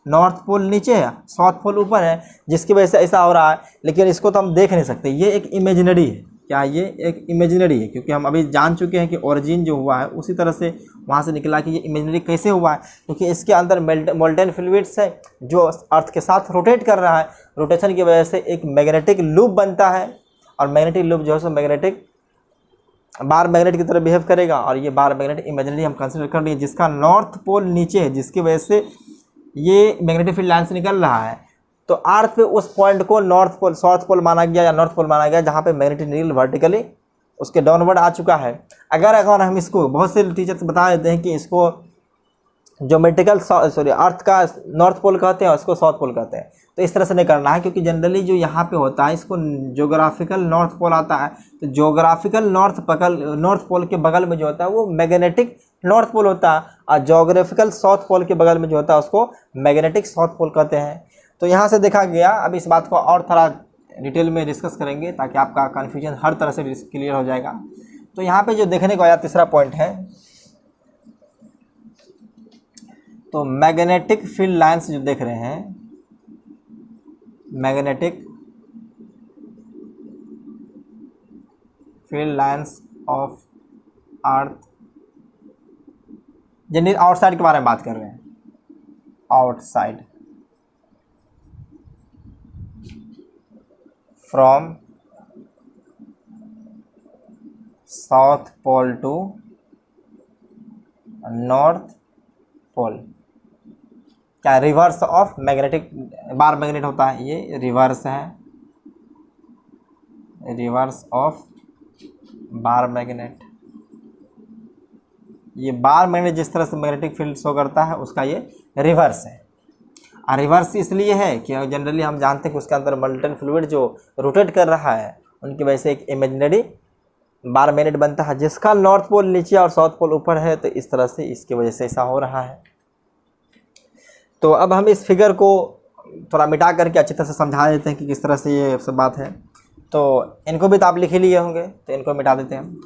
नॉर्थ पोल नीचे है, साउथ पोल ऊपर है, जिसकी वजह से ऐसा हो रहा है। लेकिन इसको तो हम देख नहीं सकते, ये एक इमेजिनरी है। क्या ये एक इमेजिनरी है? क्योंकि हम अभी जान चुके हैं कि ओरिजिन जो हुआ है उसी तरह से वहाँ से निकला कि ये इमेजिनरी कैसे हुआ है, क्योंकि इसके अंदर मोल्टेन फ्लूइड्स है जो अर्थ के साथ रोटेट कर रहा है। रोटेशन की वजह से एक मैग्नेटिक लूप बनता है, और मैग्नेटिक लूप जो है सो मैग्नेटिक बार मैग्नेट की तरह बिहेव करेगा। और ये बार मैग्नेट इमेजिनरी हम कंसिडर कर लिए, जिसका नॉर्थ पोल नीचे है, जिसकी वजह से ये मैग्नेटिक फील्ड लाइन से निकल रहा है। तो अर्थ पे उस पॉइंट को नॉर्थ पोल, साउथ पोल माना गया या नॉर्थ पोल माना गया, जहाँ पे मैग्नेटिक नीडल वर्टिकली उसके डाउनवर्ड आ चुका है। अगर हम इसको, बहुत से टीचर्स बता देते हैं कि इसको ज्योमेट्रिकल अर्थ का नॉर्थ पोल कहते हैं और इसको साउथ पोल कहते हैं। तो इस तरह से नहीं करना है, क्योंकि जनरली जो यहाँ पे होता है इसको ज्योग्राफिकल नॉर्थ पोल आता है। तो ज्योग्राफिकल नॉर्थ पोल के बगल में जो होता है वो मैग्नेटिक नॉर्थ पोल होता है, और ज्योग्राफिकल साउथ पोल के बगल में जो होता है उसको मैग्नेटिक साउथ पोल कहते हैं। तो यहाँ से देखा गया। अब इस बात को और थोड़ा डिटेल में डिस्कस करेंगे ताकि आपका कन्फ्यूजन हर तरह से क्लियर हो जाएगा। तो यहाँ पे जो देखने को आया तीसरा पॉइंट है, तो मैग्नेटिक फील्ड लाइंस जो देख रहे हैं, magnetic field lines of earth, generally outside के बारे में बात कर रहे हैं, outside from south pole to north pole. क्या reverse of magnetic bar magnet होता है, ये रिवर्स है, रिवर्स ऑफ बार मैग्नेट। ये बार मैग्नेट जिस तरह से मैग्नेटिक फील्ड शो करता है उसका ये रिवर्स है। और रिवर्स इसलिए है कि जनरली हम जानते हैं कि उसके अंदर मोल्टेन फ्लूइड जो रोटेट कर रहा है उनकी वजह से एक इमेजिनरी बार मैग्नेट बनता है जिसका नॉर्थ पोल नीचे और साउथ पोल ऊपर है। तो इस तरह से इसकी वजह से ऐसा हो रहा है। तो अब हम इस फिगर को थोड़ा मिटा करके अच्छी तरह से समझा देते हैं कि किस तरह से ये सब बात है। तो इनको भी तो आप लिख ही लिए होंगे, तो इनको मिटा देते हैं हम।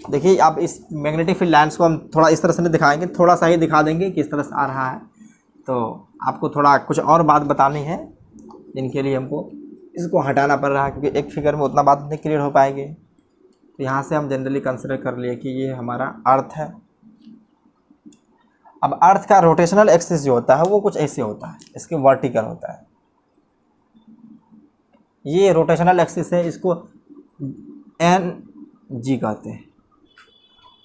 देखिए आप इस मैग्नेटिक फील्ड लाइंस को हम थोड़ा इस तरह से नहीं दिखाएंगे, थोड़ा सा ही दिखा देंगे कि इस तरह से आ रहा है। तो आपको थोड़ा कुछ और बात बतानी है जिनके लिए हमको इसको हटाना पड़ रहा है, क्योंकि एक फिगर में उतना बात नहीं क्लियर हो पाएगी। तो यहाँ से हम जनरली कंसिडर कर लिए कि ये हमारा अर्थ है। अब अर्थ का रोटेशनल एक्सिस जो होता है वो कुछ ऐसे होता है, इसके वर्टिकल होता है। ये रोटेशनल एक्सिस है, इसको NG कहते हैं।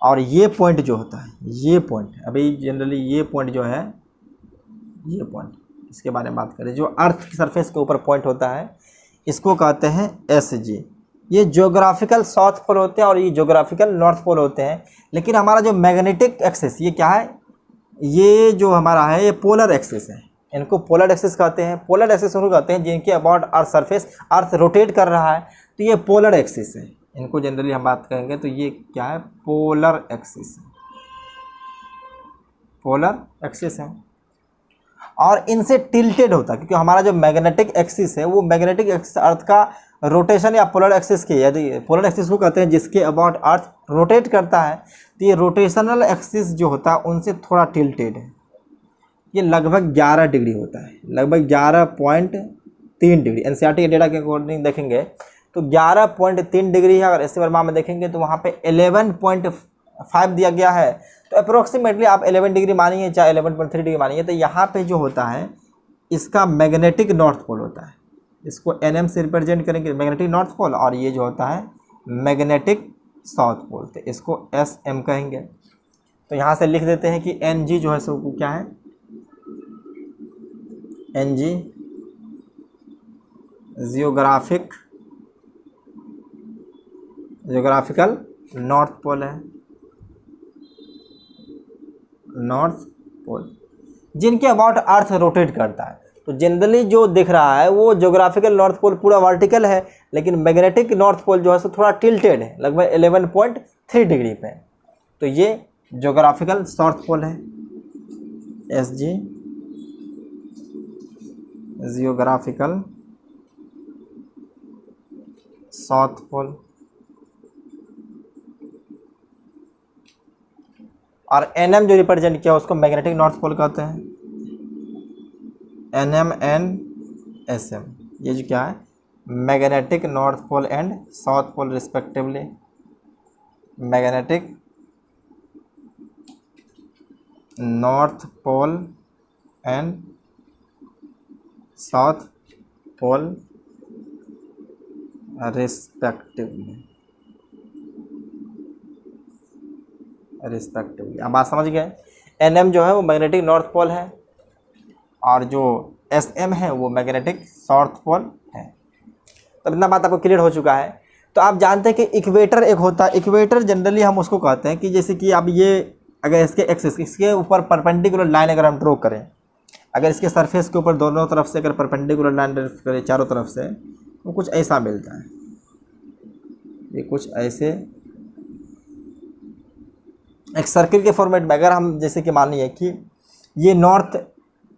और ये पॉइंट जो होता है, ये पॉइंट अभी जनरली ये पॉइंट जो है, ये पॉइंट इसके बारे में बात करें, जो अर्थ की सरफेस के ऊपर पॉइंट होता है इसको कहते हैं SG। ये ज्योग्राफिकल साउथ पोल होते हैं और ये ज्योग्राफिकल नॉर्थ पोल होते हैं। लेकिन हमारा जो मैग्नेटिक एक्सिस ये क्या है, ये जो हमारा है ये पोलर एक्सिस है। इनको पोलर एक्सिस कहते हैं। पोलर एक्सिस उनको कहते हैं जिनके about earth surface earth rotate कर रहा है, तो ये पोलर एक्सिस है। इनको जनरली हम बात करेंगे तो ये क्या है, पोलर एक्सिस है, पोलर एक्सिस है। और इनसे टिल्टेड होता है, क्योंकि हमारा जो मैग्नेटिक एक्सिस है वो मैग्नेटिक एक्सिस अर्थ का रोटेशन या पोलर एक्सिस की, यदि पोलर एक्सिस को कहते हैं जिसके अबाउट अर्थ रोटेट करता है, तो ये रोटेशनल एक्सिस जो होता है उनसे थोड़ा टिल्टेड है। ये लगभग 11 डिग्री होता है, लगभग 11.3 डिग्री। NCERT के डेटा के अकॉर्डिंग देखेंगे तो 11.3 डिग्री है। अगर एस वर्मा में देखेंगे तो वहाँ पे 5 दिया गया है, तो अप्रोक्सीमेटली आप 11 डिग्री मानिए चाहे 11.3 डिग्री मानिए, तो यहाँ पे जो होता है इसका मैग्नेटिक नॉर्थ पोल होता है, इसको NM से रिप्रेजेंट करेंगे मैग्नेटिक नॉर्थ पोल, और ये जो होता है मैग्नेटिक साउथ पोल, तो इसको SM कहेंगे। तो यहाँ से लिख देते हैं कि NG जो है सो क्या है, NG जियोग्राफिकल नॉर्थ पोल है, नॉर्थ पोल जिनके अबाउट अर्थ रोटेट करता है। तो जनरली जो दिख रहा है वो ज्योग्राफिकल नॉर्थ पोल पूरा वर्टिकल है, लेकिन मैग्नेटिक नॉर्थ पोल जो है सो थोड़ा टिल्टेड है, लगभग 11.3 डिग्री पे। तो ये ज्योग्राफिकल साउथ पोल है, SG जियोग्राफिकल साउथ पोल। और NM जो रिप्रेजेंट किया उसको मैग्नेटिक नॉर्थ पोल कहते हैं, NM एंड SM, ये जो क्या है magnetic north pole and south pole respectively, magnetic north pole and south pole respectively. अब बात समझ गए। NM जो है वो मैग्नेटिक नॉर्थ पोल है और जो SM है वो मैग्नेटिक साउथ पोल है। तो इतना बात आपको क्लियर हो चुका है। तो आप जानते हैं कि इक्वेटर एक होता है, इक्वेटर जनरली हम उसको कहते हैं कि जैसे कि अब ये अगर इसके एक्सिस, इसके ऊपर परपेंडिकुलर लाइन अगर हम ड्रॉ करें, अगर इसके सरफेस के ऊपर दोनों तरफ से अगर परपेंडिकुलर लाइन ड्रॉ करें चारों तरफ से, तो कुछ ऐसा मिलता है, ये कुछ ऐसे एक सर्किल के फॉर्मेट में। अगर हम जैसे कि मान लीजिए कि ये नॉर्थ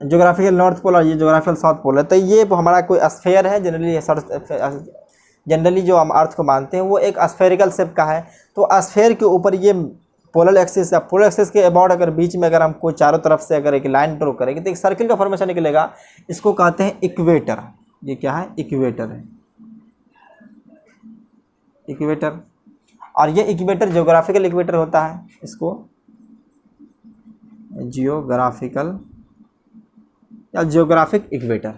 ज्योग्राफिकल नॉर्थ पोल और ये ज्योग्राफिकल साउथ पोल है, तो ये हमारा कोई स्फेयर है। जनरली जो हम अर्थ को मानते हैं वो एक स्फेरिकल शेप का है। तो स्फेयर के ऊपर ये पोलर एक्सिस या पोलर एक्सिस के अबाउट अगर बीच में अगर हम कोई चारों तरफ से अगर एक लाइन ड्रॉ करेंगे तो एक सर्किल का फॉर्मेशन निकलेगा। इसको कहते हैं इक्वेटर। ये क्या है? इक्वेटर है, इक्वेटर। और ये इक्वेटर ज्योग्राफिकल इक्वेटर होता है, इसको जियोग्राफिकल या ज्योग्राफिक इक्वेटर।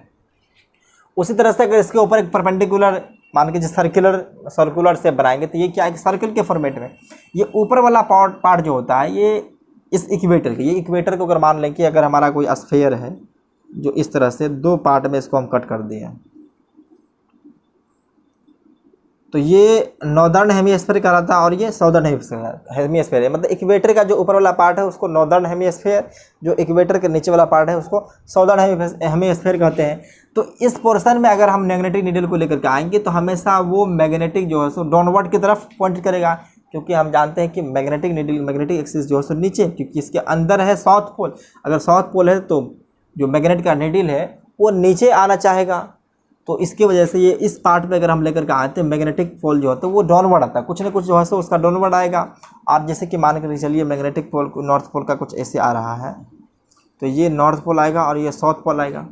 उसी तरह से अगर इसके ऊपर एक परपेंडिकुलर मान के जो सर्कुलर से बनाएंगे तो ये क्या है? सर्कल के फॉर्मेट में ये ऊपर वाला पार्ट जो होता है ये इस इक्वेटर के, ये इक्वेटर को अगर मान लें कि अगर हमारा कोई स्फीयर है जो इस तरह से दो पार्ट में इसको हम कट कर दिए, तो ये नॉर्दर्न हेमीस्फीयर कहलाता है और ये साउदर्न हेमीस्फीयर है। मतलब इक्वेटर का जो ऊपर वाला पार्ट है उसको नॉर्दर्न हेमीस्फीयर, जो इक्वेटर के नीचे वाला पार्ट है उसको साउदर्न हेमीस्फीयर कहते हैं। तो इस पोर्शन में अगर हम मैग्नेटिक नीडल को लेकर के आएंगे तो हमेशा वो मैग्नेटिक जो है सो डाउनवर्ड की तरफ पॉइंट करेगा, क्योंकि हम जानते हैं कि मैग्नेटिक नीडल, मैग्नेटिक एक्सिस जो है सो नीचे, क्योंकि इसके अंदर है साउथ पोल। अगर साउथ पोल है तो जो मैग्नेट का नीडल है वो नीचे आना चाहेगा, तो इसकी वजह से ये इस पार्ट पे अगर हम लेकर के आते हैं मैग्नेटिक पोल जो होता है वो डाउनवर्ड आता है, कुछ ना कुछ जो है सो उसका डाउनवर्ड आएगा। और जैसे कि मान कर चलिए मैग्नेटिक पोल नॉर्थ पोल का कुछ ऐसे आ रहा है, तो ये नॉर्थ पोल आएगा और ये साउथ पोल आएगा।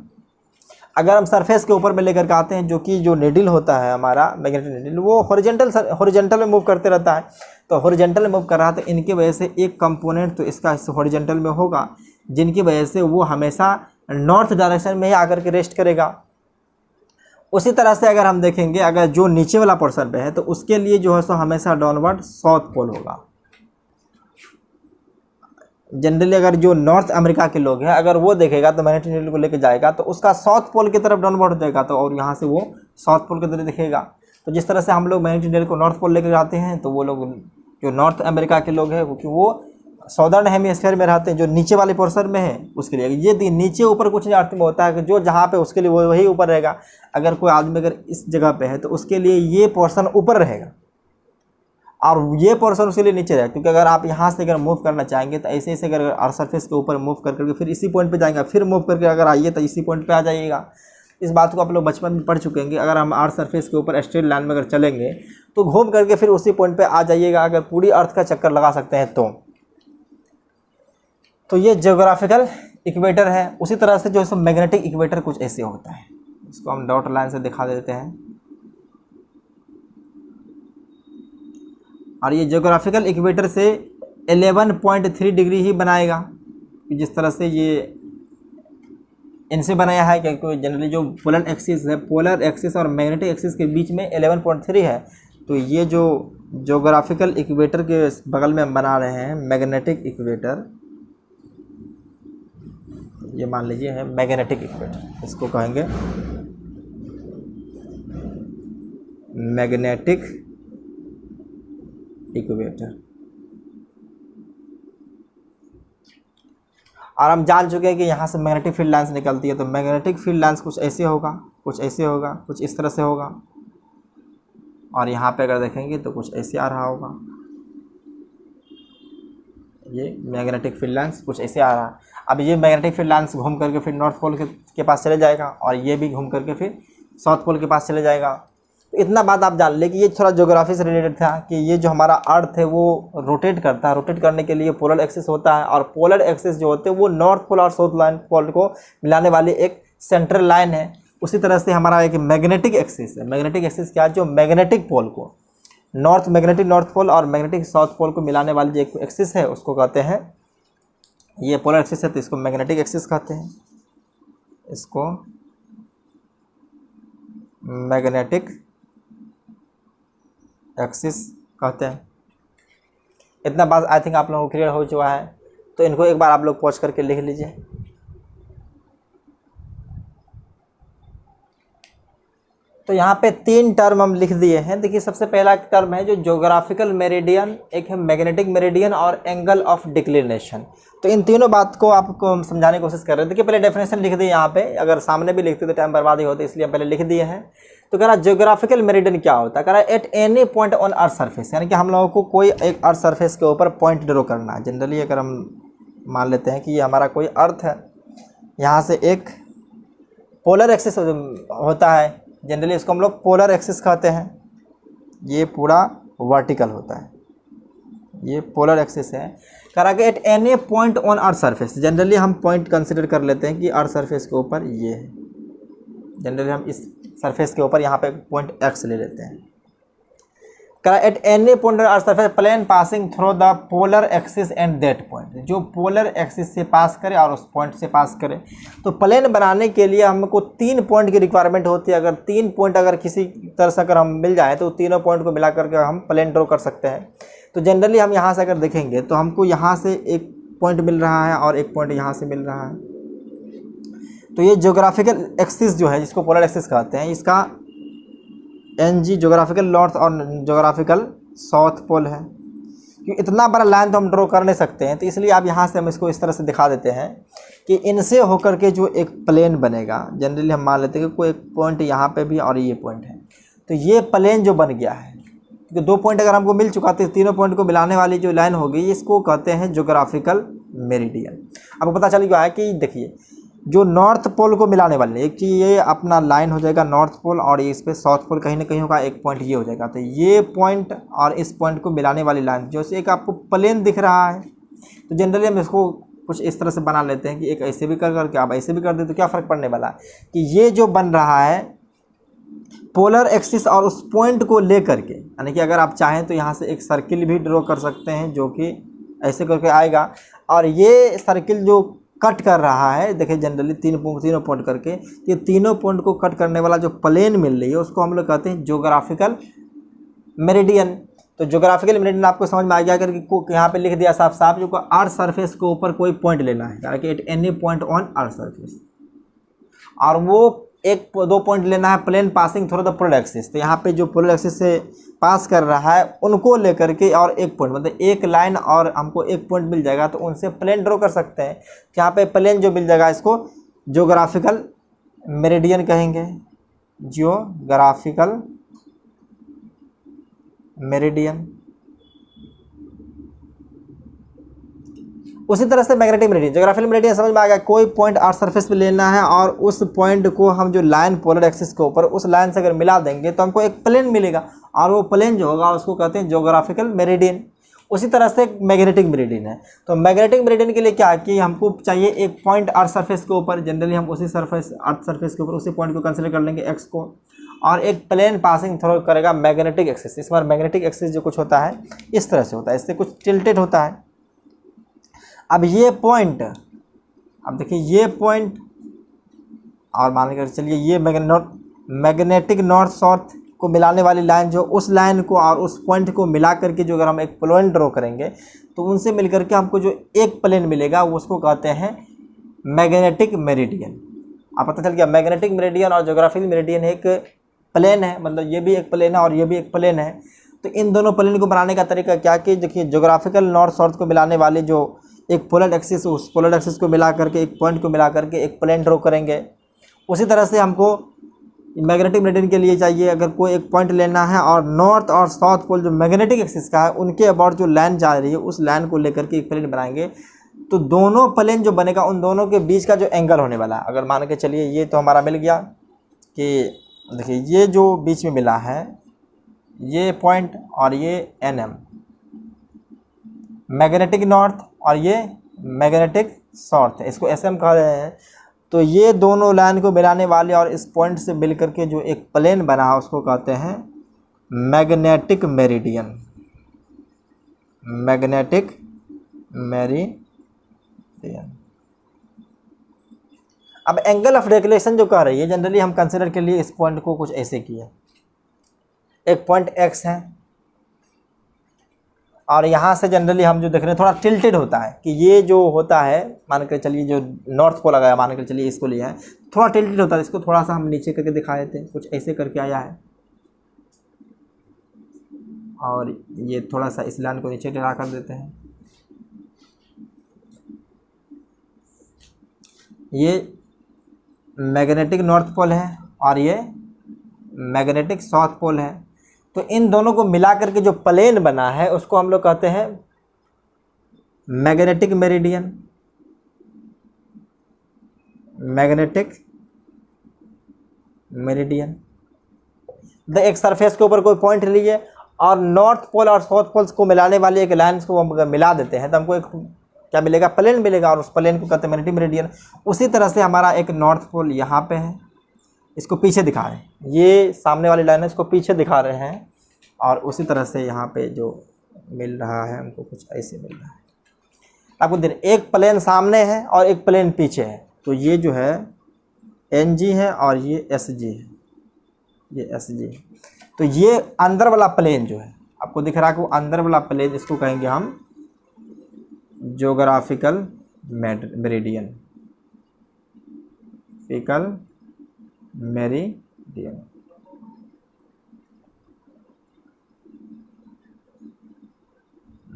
अगर हम सरफेस के ऊपर में लेकर के आते हैं, जो कि जो नीडल होता है हमारा मैग्नेटिक नीडल वो हॉरिजॉन्टल में मूव करते रहता है, तो हॉरिजॉन्टल में मूव कर रहा है तो इनकी वजह से एक कंपोनेंट तो इसका हॉरिजॉन्टल में होगा, जिनकी वजह से वो हमेशा नॉर्थ डायरेक्शन में ही आकर के रेस्ट करेगा। उसी तरह से अगर हम देखेंगे, अगर जो नीचे वाला पोर्शन पे है तो उसके लिए जो है सो हमेशा डाउनवर्ड साउथ पोल होगा। जनरली अगर जो नॉर्थ अमेरिका के लोग हैं अगर वो देखेगा तो मैग्नेटिक नीडल को लेकर जाएगा तो उसका साउथ पोल की तरफ डाउनवर्ड हो जाएगा, तो और यहाँ से वो साउथ पोल की तरफ दिखेगा। तो जिस तरह से हम लोग मैग्नेटिक नीडल को नॉर्थ पोल लेकर जाते हैं, तो वो लोग जो नॉर्थ अमेरिका के लोग हैं क्योंकि वो साउदर्न हेमीस्फीयर में रहते हैं, जो नीचे वाले पोर्शन में है उसके लिए ये नीचे ऊपर कुछ अर्थ में होता है कि जो जहाँ पे उसके लिए वो वही ऊपर रहेगा। अगर कोई आदमी अगर इस जगह पे है तो उसके लिए ये पोर्शन ऊपर रहेगा और ये पोर्शन उसके लिए नीचे रहेगा, क्योंकि अगर आप यहाँ से अगर मूव करना चाहेंगे तो ऐसे ऐसे अगर अर्थ सरफेस के ऊपर मूव करके फिर इसी पॉइंट पे जाएंगे, फिर मूव करके अगर आइए तो इसी पॉइंट पे आ जाइएगा। इस बात को आप लोग बचपन में पढ़ चुके हैं। अगर हम अर्थ सरफेस के ऊपर स्ट्रेट लाइन में अगर चलेंगे तो घूम करके फिर उसी पॉइंट पर आ जाइएगा, अगर पूरी अर्थ का चक्कर लगा सकते हैं तो ये ज्योग्राफिकल इक्वेटर है। उसी तरह से जो है मैग्नेटिक इक्वेटर कुछ ऐसे होता है, इसको हम डॉट लाइन से दिखा देते हैं। और ये ज्योग्राफिकल इक्वेटर से 11.3 डिग्री ही बनाएगा, जिस तरह से ये इनसे बनाया है, क्योंकि जनरली जो पोलर एक्सिस है, पोलर एक्सिस और मैग्नेटिक एक्सिस के बीच में 11.3 है। तो ये जो ज्योग्राफिकल इक्वेटर के बगल में हम बना रहे हैं मैग्नेटिक इक्वेटर, ये मान लीजिए है मैग्नेटिक इक्वेटर, इसको कहेंगे मैग्नेटिक इक्वेटर। और हम जान चुके हैं कि यहाँ से मैग्नेटिक फील्ड लाइन्स निकलती है, तो मैग्नेटिक फील्ड लाइन्स कुछ ऐसे होगा, कुछ ऐसे होगा, कुछ इस तरह से होगा, और यहाँ पे अगर देखेंगे तो कुछ ऐसे आ रहा होगा, ये मैग्नेटिक फील्ड लाइन्स कुछ ऐसे आ रहा है। अब ये मैग्नेटिक फील्ड लाइन्स घूम करके फिर नॉर्थ पोल के पास चले जाएगा, और ये भी घूम करके फिर साउथ पोल के पास चले जाएगा। तो इतना बात आप जान लें कि ये थोड़ा ज्योग्राफी से रिलेटेड था कि ये जो हमारा अर्थ है वो रोटेट करता है, रोटेट करने के लिए पोलर एक्सिस होता है, और पोलर एक्सिस जो होते हैं वो नॉर्थ पोल और साउथ पोल को मिलाने वाली एक सेंट्रल लाइन है। उसी तरह से हमारा एक मैग्नेटिक एक्सिस है। मैग्नेटिक एक्सिस क्या है? जो मैग्नेटिक पोल को मैग्नेटिक नॉर्थ पोल और मैग्नेटिक साउथ पोल को मिलाने वाली जो एक एक्सिस है उसको कहते हैं, ये पोलर एक्सिस है तो इसको मैग्नेटिक एक्सिस कहते हैं, इसको मैग्नेटिक एक्सिस कहते हैं। इतना बात आई थिंक आप लोगों को क्लियर हो चुका है, तो इनको एक बार आप लोग पॉज करके लिख लीजिए। तो यहाँ पे 3 टर्म हम लिख दिए हैं। देखिए सबसे पहला टर्म है जो ज्योग्राफिकल मेरिडियन, एक है मैग्नेटिक मेरिडियन और एंगल ऑफ डिक्लिनेशन। तो इन तीनों बात को आपको हम समझाने की कोशिश कर रहे हैं। देखिए पहले डेफिनेशन लिख दी यहाँ पे, अगर सामने भी लिखते तो टाइम बर्बाद ही होता, इसलिए हम पहले लिख दिए हैं। तो कह रहा ज्योग्राफिकल मेरिडियन क्या होता है? कह रहा at any point on earth surface, यानी कि हम लोगों को कोई एक अर्थ सरफेस के ऊपर पॉइंट ड्रॉ करना है। जनरली अगर हम मान लेते हैं कि ये हमारा कोई अर्थ है, यहाँ से एक पोलर एक्सिस होता है, जनरली इसको हम लोग पोलर एक्सिस कहते हैं, ये पूरा वर्टिकल होता है, ये पोलर एक्सिस है। कह रहा कि at any point on earth surface, generally हम पॉइंट कंसिडर कर लेते हैं कि अर्थ सरफेस के ऊपर ये है, जनरली हम इस सरफेस के ऊपर यहाँ पे पॉइंट एक्स ले लेते हैं। कह रहा at any point on earth surface plane passing through the polar axis and that point, जो पोलर एक्सिस से पास करे और उस पॉइंट से पास करे। तो प्लेन बनाने के लिए हमको 3 पॉइंट की रिक्वायरमेंट होती है। अगर 3 पॉइंट अगर किसी तरह से अगर हम मिल जाए तो तीनों पॉइंट को मिला करके हम प्लेन ड्रॉ कर सकते हैं। तो जनरली हम यहाँ से अगर देखेंगे तो हमको यहाँ से एक पॉइंट मिल रहा है और एक पॉइंट यहाँ से मिल रहा है। तो ये ज्योग्राफिकल एक्सिस जो है, जिसको पोलर एक्सिस कहते हैं, इसका NG ज्योग्राफिकल नॉर्थ और ज्योग्राफिकल साउथ पोल है। क्योंकि इतना बड़ा लाइन तो हम ड्रॉ कर नहीं सकते हैं, तो इसलिए आप यहाँ से हम इसको इस तरह से दिखा देते हैं कि इनसे होकर के जो एक प्लेन बनेगा, जनरली हम मान लेते हैं कि कोई एक पॉइंट यहाँ पे भी और ये पॉइंट है, तो ये प्लेन जो बन गया है, क्योंकि 2 पॉइंट अगर हमको मिल चुका तो तीनों पॉइंट को मिलाने वाली जो लाइन होगी इसको कहते हैं ज्योग्राफिकल मेरिडियन। आपको पता चल गया है कि देखिए जो नॉर्थ पोल को मिलाने वाले, एक चीज़ ये अपना लाइन हो जाएगा नॉर्थ पोल, और ये इस पर साउथ पोल कहीं ना कहीं होगा, एक पॉइंट ये हो जाएगा। तो ये पॉइंट और इस पॉइंट को मिलाने वाली लाइन जो से एक आपको प्लेन दिख रहा है, तो जनरली हम इसको कुछ इस तरह से बना लेते हैं कि एक ऐसे भी कर करके आप ऐसे भी कर दे, तो क्या फ़र्क पड़ने वाला है कि ये जो बन रहा है पोलर एक्सिस और उस पॉइंट को ले करके, यानी कि अगर आप चाहें तो यहाँ से एक सर्किल भी ड्रॉ कर सकते हैं जो कि ऐसे करके आएगा, और ये सर्किल जो कट कर रहा है, देखिए जनरली तीनों पॉइंट करके, ये तीनों पॉइंट को कट करने वाला जो प्लेन मिल रही है उसको हम लोग कहते हैं ज्योग्राफिकल मेरिडियन। तो ज्योग्राफिकल मेरिडियन आपको समझ में आ गया करके यहाँ पे लिख दिया साफ साफ, जो अर्थ सरफेस के ऊपर कोई पॉइंट लेना है, यानी कि at any point on earth surface, और वो 1-2 पॉइंट लेना है plane passing through the polar axis. तो यहाँ पे जो पोलर एक्सिस से पास कर रहा है उनको लेकर के और एक पॉइंट, मतलब एक लाइन और हमको एक पॉइंट मिल जाएगा, तो उनसे प्लेन ड्रॉ कर सकते हैं। यहाँ पे प्लेन जो मिल जाएगा इसको ज्योग्राफिकल मेरिडियन कहेंगे, ज्योग्राफिकल मेरिडियन। उसी तरह से मैग्नेटिक मेरिडियन, ज्योग्राफिकल मेरिडियन समझ में आ गया, कोई पॉइंट अर्थ सरफेस पे लेना है और उस पॉइंट को हम जो लाइन पोलर एक्सिस के ऊपर उस लाइन से अगर मिला देंगे तो हमको एक प्लेन मिलेगा, और वो प्लेन जो होगा उसको कहते हैं ज्योग्राफिकल मेरिडियन। उसी तरह से मैग्नेटिक मेरिडियन है। तो मैग्नेटिक मेरिडियन के लिए क्या है कि हमको चाहिए एक पॉइंट अर्थ सरफेस के ऊपर, जनरली हम उसी अर्थ सरफेस के ऊपर उसी पॉइंट को कंसिडर कर लेंगे एक्स को, और एक प्लेन पासिंग थ्रू करेगा मैग्नेटिक एक्सिस। इस बार मैग्नेटिक एक्सिस जो कुछ होता है इस तरह से होता है, इससे कुछ टिल्टेड होता है, अब ये पॉइंट, अब देखिए ये पॉइंट और मान कर चलिए ये मैग्नेटिक नॉर्थ साउथ को मिलाने वाली लाइन जो उस लाइन को और उस पॉइंट को मिला करके जो अगर हम एक प्लेन ड्रॉ करेंगे तो उनसे मिलकर के हमको जो एक प्लेन मिलेगा वो उसको कहते हैं मैग्नेटिक मेरिडियन। आप पता चल गया, मैग्नेटिक मेरिडियन और ज्योग्राफिकल मेरिडियन एक प्लेन है, मतलब ये भी एक प्लेन है और ये भी एक प्लेन है। तो इन दोनों प्लेन को बनाने का तरीका क्या कि देखिए ज्योग्राफिकल नॉर्थ साउथ को मिलाने वाले जो एक पोलर एक्सिस, उस पोलर एक्सिस को मिला करके एक पॉइंट को मिला करके एक प्लेन ड्रॉ करेंगे। उसी तरह से हमको मैग्नेटिक मेरिडियन के लिए चाहिए, अगर कोई एक पॉइंट लेना है और नॉर्थ और साउथ पोल जो मैग्नेटिक एक्सिस का है उनके अबाउट जो लाइन जा रही है उस लाइन को लेकर के एक प्लेन बनाएंगे। तो दोनों प्लेन जो बनेगा उन दोनों के बीच का जो एंगल होने वाला है, अगर मान के चलिए ये तो हमारा मिल गया कि देखिए ये जो बीच में मिला है ये पॉइंट और ये NM मैग्नेटिक नॉर्थ और ये मैग्नेटिक साउथ है, इसको SM कह रहे हैं। तो ये दोनों लाइन को मिलाने वाले और इस पॉइंट से मिल करके जो एक प्लेन बना है उसको कहते हैं मैग्नेटिक मेरिडियन, मैग्नेटिक मेरिडियन। अब एंगल ऑफ डेक्लेशन जो कह रही है जनरली हम कंसिडर के लिए इस पॉइंट को कुछ ऐसे किए, एक पॉइंट X है और यहाँ से जनरली हम जो देख रहे हैं थोड़ा टिल्टेड होता है कि ये जो होता है मान कर चलिए जो नॉर्थ पोल लगाया, मान कर चलिए इसको लिया है, थोड़ा टिल्टेड होता है। इसको थोड़ा सा हम नीचे करके दिखाए थे, कुछ ऐसे करके आया है और ये थोड़ा सा इस लाइन को नीचे गिरा कर देते हैं। ये मैग्नेटिक नॉर्थ पोल है और ये मैग्नेटिक साउथ पोल है। तो इन दोनों को मिला करके जो प्लेन बना है उसको हम लोग कहते हैं मैग्नेटिक मेरिडियन, मैग्नेटिक मेरिडियन। एक सरफेस के ऊपर कोई पॉइंट लिए और नॉर्थ पोल और साउथ पोल्स को मिलाने वाली एक लाइन को हम अगर मिला देते हैं तो हमको एक क्या मिलेगा, प्लेन मिलेगा और उस प्लेन को कहते हैं मैग्नेटिक मेरिडियन। उसी तरह से हमारा एक नॉर्थ पोल यहाँ पे है, इसको पीछे दिखा रहे हैं, ये सामने वाली लाइन है इसको पीछे दिखा रहे हैं और उसी तरह से यहाँ पे जो मिल रहा है हमको कुछ ऐसे मिल रहा है। आपको देख एक प्लेन सामने है और एक प्लेन पीछे है, तो ये जो है NG है और ये SG है, ये SG है। तो ये अंदर वाला प्लेन जो है आपको दिख रहा है कि वो अंदर वाला प्लेन, इसको कहेंगे हम ज्योग्राफिकल मेरिडियन, फिकल मेरिडियन।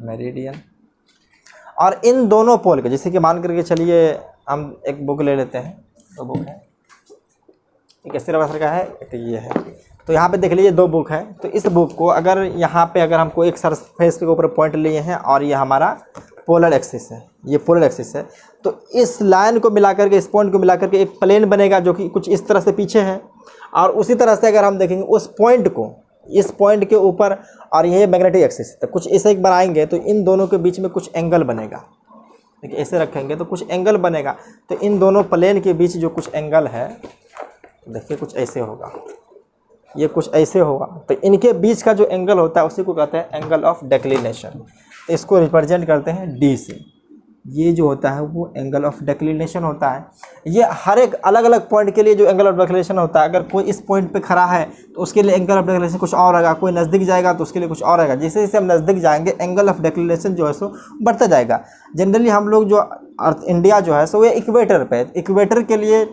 मेरिडियन और इन दोनों पोल के, जैसे कि मान करके चलिए हम एक बुक ले लेते हैं, दो बुक है, एक इस तरह का है एक ये है। तो यहाँ पे देख लीजिए दो बुक है। तो इस बुक को अगर यहाँ पे अगर हमको एक सरफेस के ऊपर पॉइंट लिए हैं और ये हमारा पोलर एक्सिस है, ये पोलर एक्सिस है, तो इस लाइन को मिला करके इस पॉइंट को मिला करके एक प्लेन बनेगा जो कि कुछ इस तरह से पीछे है। और उसी तरह से अगर हम देखेंगे उस पॉइंट को इस पॉइंट के ऊपर और ये मैग्नेटिक एक्सिस, तो कुछ ऐसे बनाएंगे तो इन दोनों के बीच में कुछ एंगल बनेगा। देखिए ऐसे रखेंगे तो कुछ एंगल बनेगा। तो इन दोनों प्लेन के बीच जो कुछ एंगल है देखिए कुछ ऐसे होगा, ये कुछ ऐसे होगा। तो इनके बीच का जो एंगल होता है उसी को कहते हैं एंगल ऑफ डेक्लिनेशन। तो इसको रिप्रेजेंट करते हैं D से। ये जो होता है वो एंगल ऑफ डेक्लिनेशन होता है। ये हर एक अलग अलग पॉइंट के लिए जो एंगल ऑफ डेक्लिनेशन होता है, अगर कोई इस पॉइंट पे खड़ा है तो उसके लिए एंगल ऑफ डेक्लिनेशन कुछ और आएगा, कोई नज़दीक जाएगा तो उसके लिए कुछ और आएगा। जैसे जैसे हम नज़दीक जाएंगे एंगल ऑफ डेक्लिनेशन जो है सो बढ़ता जाएगा। जनरली हम लोग जो अर्थ इंडिया जो है सो ये इक्वेटर पे, इक्वेटर के लिए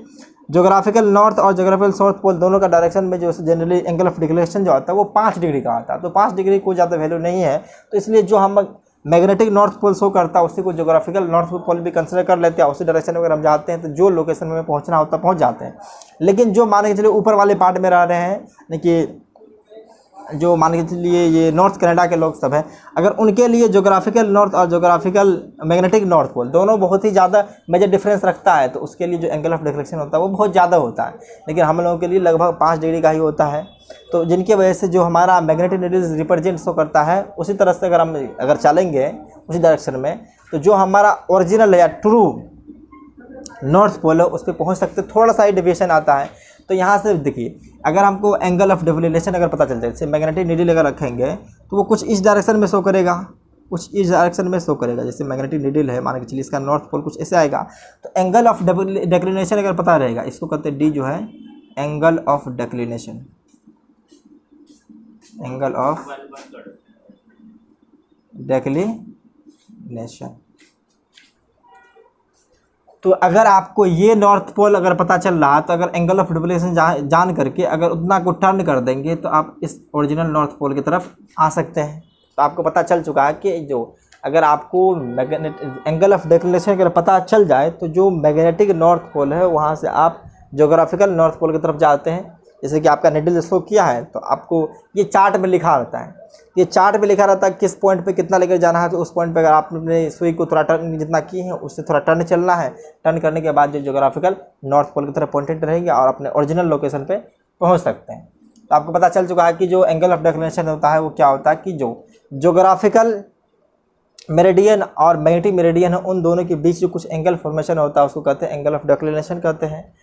ज्योग्राफिकल नॉर्थ और ज्योग्राफिकल साउथ पोल दोनों का डायरेक्शन में जो जनरली एंगल ऑफ डिक्लेरेशन जो आता है वो 5 डिग्री का आता है। तो 5 डिग्री कोई ज़्यादा वैल्यू नहीं है, तो इसलिए जो हम मैग्नेटिक नॉर्थ पोल शो करता है उसी को ज्योग्राफिकल नॉर्थ पोल भी कंसिडर कर लेते हैं। उसी डायरेक्शन में अगर हम जाते हैं तो जो लोकेशन में पहुंचना होता है पहुंच जाते हैं। लेकिन जो मान के चलिए ऊपर वाले पार्ट में रह रहे हैं, देखिए जो मान के चलिए ये नॉर्थ कनाडा के लोग सब हैं, अगर उनके लिए ज्योग्राफिकल नॉर्थ और ज्योग्राफिकल मैग्नेटिक नॉर्थ पोल दोनों बहुत ही ज़्यादा मेजर डिफरेंस रखता है, तो उसके लिए जो एंगल ऑफ डिफ्लेक्शन होता है वो बहुत ज़्यादा होता है। लेकिन हम लोगों के लिए लगभग 5 डिग्री का ही होता है। तो जिनकी वजह से जो हमारा मैग्नेटिक नीडल रिप्रेजेंट शो करता है, उसी तरह से अगर हम चलेंगे उसी डायरेक्शन में तो जो हमारा ओरिजिनल या ट्रू नॉर्थ पोल है उस पर पहुँच सकते, थोड़ा सा ही डिविएशन आता है। तो यहाँ से देखिए अगर हमको एंगल ऑफ डिक्लेरेशन अगर पता चल जाए, जैसे मैग्नेटिक नीडल अगर रखेंगे तो वो कुछ इस डायरेक्शन में शो करेगा, कुछ इस डायरेक्शन में शो करेगा। जैसे मैग्नेटिक नीडल है, मान के चलिए इसका नॉर्थ पोल कुछ ऐसे आएगा, तो एंगल ऑफ डिक्लिनेशन अगर पता रहेगा, इसको कहते हैं डी जो है angle of declination, angle of declination. तो अगर आपको ये नॉर्थ पोल अगर पता चल रहा है, तो अगर एंगल ऑफ डिक्लिनेशन जान करके अगर उतना को टर्न कर देंगे तो आप इस ओरिजिनल नॉर्थ पोल की तरफ आ सकते हैं। तो आपको पता चल चुका है कि जो अगर आपको एंगल ऑफ डिक्लिनेशन अगर पता चल जाए, तो जो मैग्नेटिक नॉर्थ पोल है वहाँ से आप ज्योग्राफिकल नॉर्थ पोल की तरफ जाते हैं। जैसे कि आपका निडल शो किया है, तो आपको ये चार्ट में लिखा रहता है, ये चार्ट में लिखा रहता है किस पॉइंट पे कितना लेकर जाना है। तो उस पॉइंट पे अगर आपने सुई को थोड़ा टर्न जितना की है, उससे थोड़ा टर्न चलना है। टर्न करने के बाद जो ज्योग्राफिकल नॉर्थ पोल की तरफ पॉइंटेड रहेंगे और अपने ओरिजिनल लोकेशन पे पहुंच सकते हैं। तो आपको पता चल चुका है कि जो एंगल ऑफ डिक्लिनेशन होता है वो क्या होता है कि जो ज्योग्राफिकल मेरिडियन और मैग्नेटिक मेरिडियन है, उन दोनों के बीच जो कुछ एंगल फॉर्मेशन होता है उसको कहते हैं एंगल ऑफ डिक्लिनेशन कहते हैं।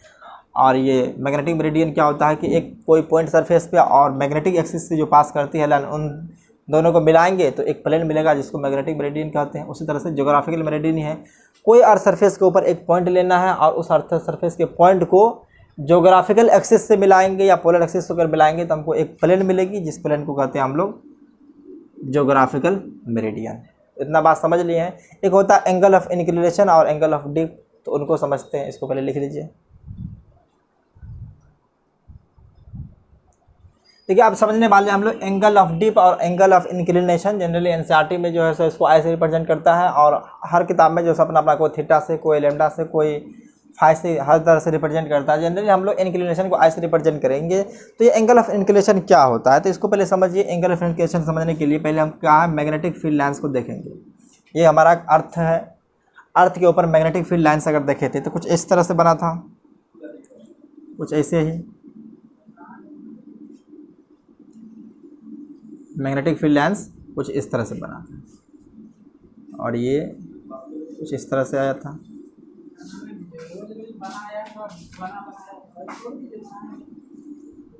और ये मैग्नेटिक मेरिडियन क्या होता है कि एक कोई पॉइंट सरफेस पे और मैग्नेटिक एक्सिस से जो पास करती है लाइन, उन दोनों को मिलाएंगे तो एक प्लेन मिलेगा जिसको मैग्नेटिक मेरिडियन कहते हैं। उसी तरह से ज्योग्राफिकल मेरिडियन है, कोई अर्थ सरफेस के ऊपर एक पॉइंट लेना है और उस अर्थ सरफेस के पॉइंट को ज्योग्राफिकल एक्सिस से मिलाएंगे या पोलर एक्सिस से अगर मिलाएंगे तो हमको एक प्लेन मिलेगी, जिस प्लेन को कहते हैं हम लोग ज्योग्राफिकल मेरिडियन। इतना बात समझ लिए हैं। एक होता है एंगल ऑफ इंक्लिनेशन और एंगल ऑफ डिप, तो उनको समझते हैं। इसको पहले लिख लीजिए। देखिए आप समझने वाले हम लोग एंगल ऑफ डिप और angle of inclination. Generally NCERT में जो है सो इसको ऐसे रिप्रेजेंट करता है, और हर किताब में जो है अपना अपना कोई थीटा से, कोई लैम्डा से, कोई फाई से, हर तरह से रिप्रेजेंट करता है। जनरली हम लोग इंक्लिनेशन को ऐसे रिप्रेजेंट करेंगे। तो ये एंगल ऑफ इंक्लिनेशन क्या होता है, तो इसको पहले समझिए। एंगल ऑफ इंक्लिनेशन समझने के लिए पहले हम क्या है मैग्नेटिक फील्ड लाइन्स को देखेंगे। ये हमारा अर्थ है, अर्थ के ऊपर मैग्नेटिक फील्ड लाइन्स अगर देखे थे तो कुछ इस तरह से बना था, कुछ ऐसे ही मैग्नेटिक फील्ड लाइन्स कुछ इस तरह से बना था, और ये कुछ इस तरह से आया था।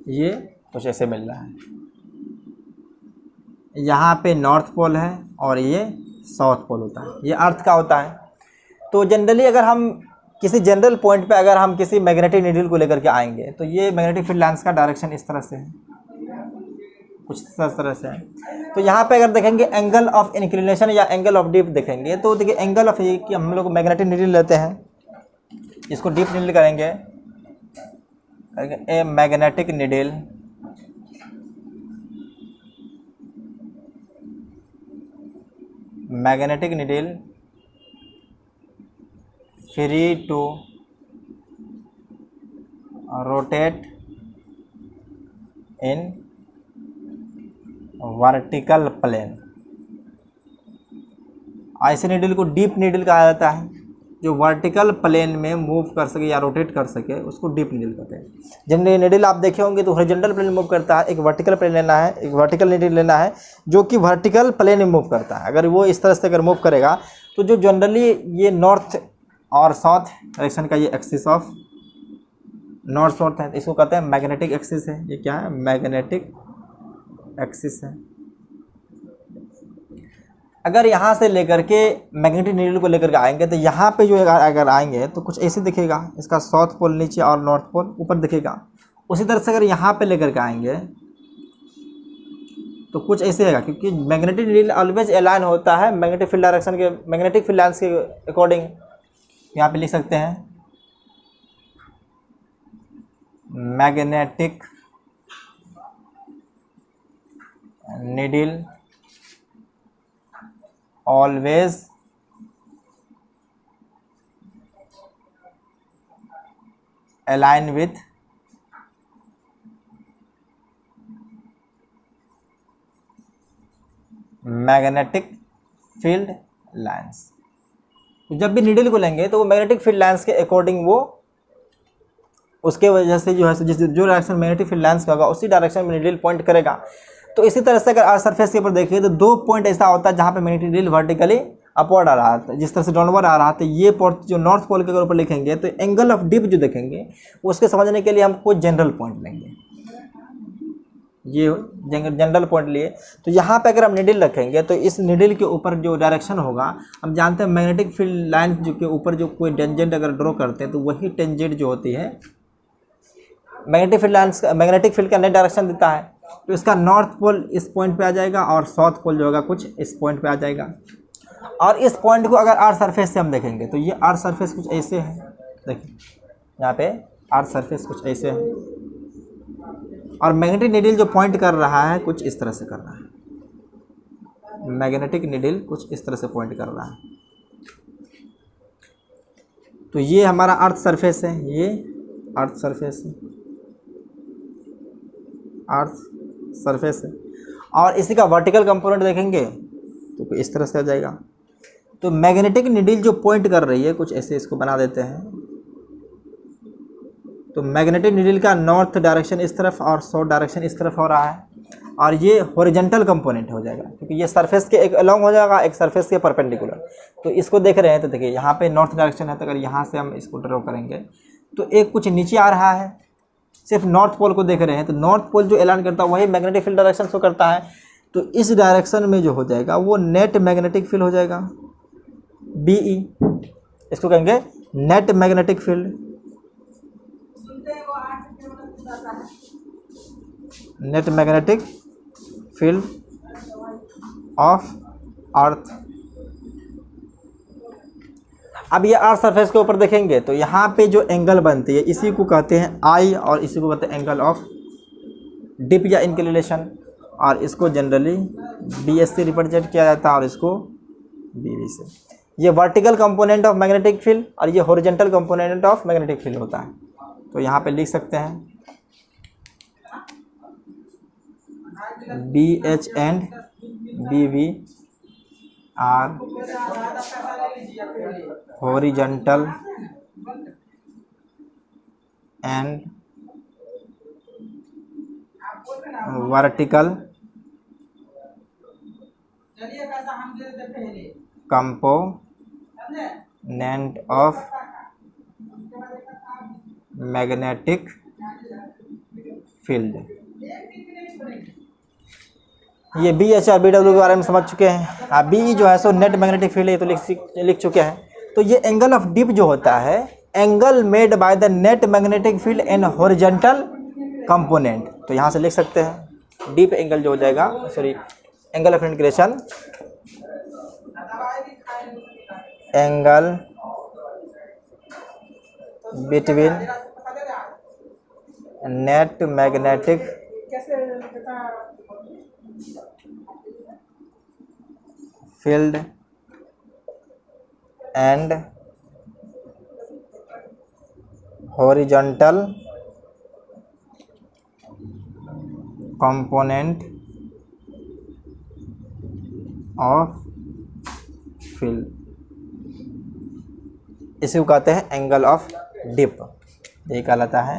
ये कुछ ऐसे मिल रहा है। यहाँ पे नॉर्थ पोल है और ये साउथ पोल होता है, ये अर्थ का होता है। तो जनरली अगर हम किसी जनरल पॉइंट पे अगर हम किसी मैग्नेटिक नीडल को लेकर के आएंगे, तो ये मैग्नेटिक फील्ड लाइन्स का डायरेक्शन इस तरह से है, कुछ इस तरह से है। तो यहाँ पे अगर देखेंगे एंगल ऑफ इंक्लिनेशन या एंगल ऑफ डिप देखेंगे, तो देखिए एंगल ऑफ कि हम लोग मैग्नेटिक नीडल लेते हैं, इसको डीप नीडल करेंगे, a magnetic needle free to rotate in vertical plane. ऐसे नीडल को डीप नीडल कहा जाता है, जो वर्टिकल प्लेन में मूव कर सके या रोटेट कर सके, उसको डीप नीडल कहते हैं। जब नीडल आप देखे होंगे तो हॉरिजॉन्टल प्लेन में मूव करता है, एक वर्टिकल प्लेन लेना है, एक वर्टिकल नीडल लेना है जो कि वर्टिकल प्लेन में मूव करता है। अगर वो इस तरह से अगर मूव करेगा, तो जो जनरली ये नॉर्थ और साउथ डायरेक्शन का ये एक्सिस ऑफ नॉर्थ साउथ है, इसको कहते हैं मैग्नेटिक एक्सिस है। ये क्या है, मैग्नेटिक एक्सिस है। अगर यहाँ से लेकर के मैग्नेटिक नीडल को लेकर के आएंगे, तो यहाँ पे जो अगर आएंगे तो कुछ ऐसे दिखेगा, इसका साउथ पोल नीचे और नॉर्थ पोल ऊपर दिखेगा। उसी तरह से अगर यहाँ पे लेकर के आएंगे तो कुछ ऐसे रहेगा, क्योंकि मैग्नेटिक नीडल ऑलवेज अलाइन होता है मैग्नेटिक फील्ड डायरेक्शन के, मैग्नेटिक फील्ड लाइन्स के अकॉर्डिंग। यहाँ पे लिख सकते हैं magnetic needle always align with magnetic field lines. जब भी नीडल को लेंगे तो वो मैग्नेटिक फील्ड लाइन्स के अकॉर्डिंग वो उसके वजह से जो है जिस जो डायरेक्शन मैग्नेटिक फील्ड लाइन्स का होगा उसी डायरेक्शन में नीडल पॉइंट करेगा। तो इसी तरह से अगर अर्थ सरफेस के ऊपर देखिए तो दो पॉइंट ऐसा होता है जहाँ पे मैग्नेटिक नीडल वर्टिकली अपवर्ड आ रहा था, जिस तरह से डाउनवर्ड आ रहा था। ये पॉइंट जो नॉर्थ पोल के ऊपर लिखेंगे तो एंगल ऑफ डिप जो देखेंगे उसके समझने के लिए हम कोई जनरल पॉइंट लेंगे। ये जनरल पॉइंट लिए। तो यहाँ पे अगर हम निडल रखेंगे तो इस निडल के ऊपर जो डायरेक्शन होगा, हम जानते हैं मैग्नेटिक फील्ड लाइन जो के ऊपर जो कोई टेंजेंट अगर ड्रॉ करते हैं तो वही टेंजेंट जो होती है magnetic field lines, magnetic field का नेट डायरेक्शन देता है। तो इसका नॉर्थ पोल इस पॉइंट पे आ जाएगा और साउथ पोल जो होगा कुछ इस पॉइंट पे आ जाएगा। और इस पॉइंट को अगर अर्थ सरफेस से हम देखेंगे तो ये अर्थ सरफेस कुछ ऐसे है, देखिए यहाँ पे अर्थ सरफेस कुछ ऐसे है, और मैग्नेटिक नीडल जो पॉइंट कर रहा है कुछ इस तरह से कर रहा है। मैग्नेटिक नीडल कुछ इस तरह से पॉइंट कर रहा है। तो ये हमारा अर्थ सरफेस है, ये अर्थ सरफेस है, अर्थ सरफेस है। और इसी का वर्टिकल कंपोनेंट देखेंगे तो इस तरह से आ जाएगा। तो मैग्नेटिक नीडल जो पॉइंट कर रही है कुछ ऐसे, इसको बना देते हैं। तो मैग्नेटिक नीडल का नॉर्थ डायरेक्शन इस तरफ और साउथ डायरेक्शन इस तरफ हो रहा है, और ये हॉरिजॉन्टल कंपोनेंट हो जाएगा क्योंकि ये सरफेस के एक अलॉन्ग हो जाएगा, एक सरफेस के परपेंडिकुलर। तो इसको देख रहे हैं तो देखिए यहाँ पे नॉर्थ डायरेक्शन है, तो अगर यहाँ से हम इसको ड्रॉ करेंगे तो एक कुछ नीचे आ रहा है, सिर्फ नॉर्थ पोल को देख रहे हैं। तो नॉर्थ पोल जो ऐलान करता है वही मैग्नेटिक फील्ड डायरेक्शन शो करता है। तो इस डायरेक्शन में जो हो जाएगा वो नेट मैग्नेटिक फील्ड हो जाएगा, BE, इसको कहेंगे net magnetic field. Net magnetic field of अर्थ। अब ये अर्थ सरफेस के ऊपर देखेंगे तो यहाँ पे जो एंगल बनती है इसी को कहते हैं आई, और इसी को कहते हैं एंगल ऑफ डिप या इंक्लिनेशन, और इसको जनरली BS से रिप्रेजेंट किया जाता है और इसको BB से। ये vertical component of magnetic field और ये horizontal component of magnetic field होता है। तो यहाँ पे लिख सकते हैं BH and BB are horizontal and vertical component of magnetic field. ये BH और BW के बारे में समझ चुके हैं। अब BE जो है सो नेट मैग्नेटिक फील्ड है, तो लिख चुके हैं। तो ये एंगल ऑफ डिप जो होता है, angle made by the net magnetic field and horizontal component. तो यहाँ से लिख सकते हैं डीप एंगल जो हो जाएगा, sorry angle of integration, angle between net magnetic field and horizontal component of field, इसी को कहते हैं एंगल ऑफ डिप। ये कहलाता है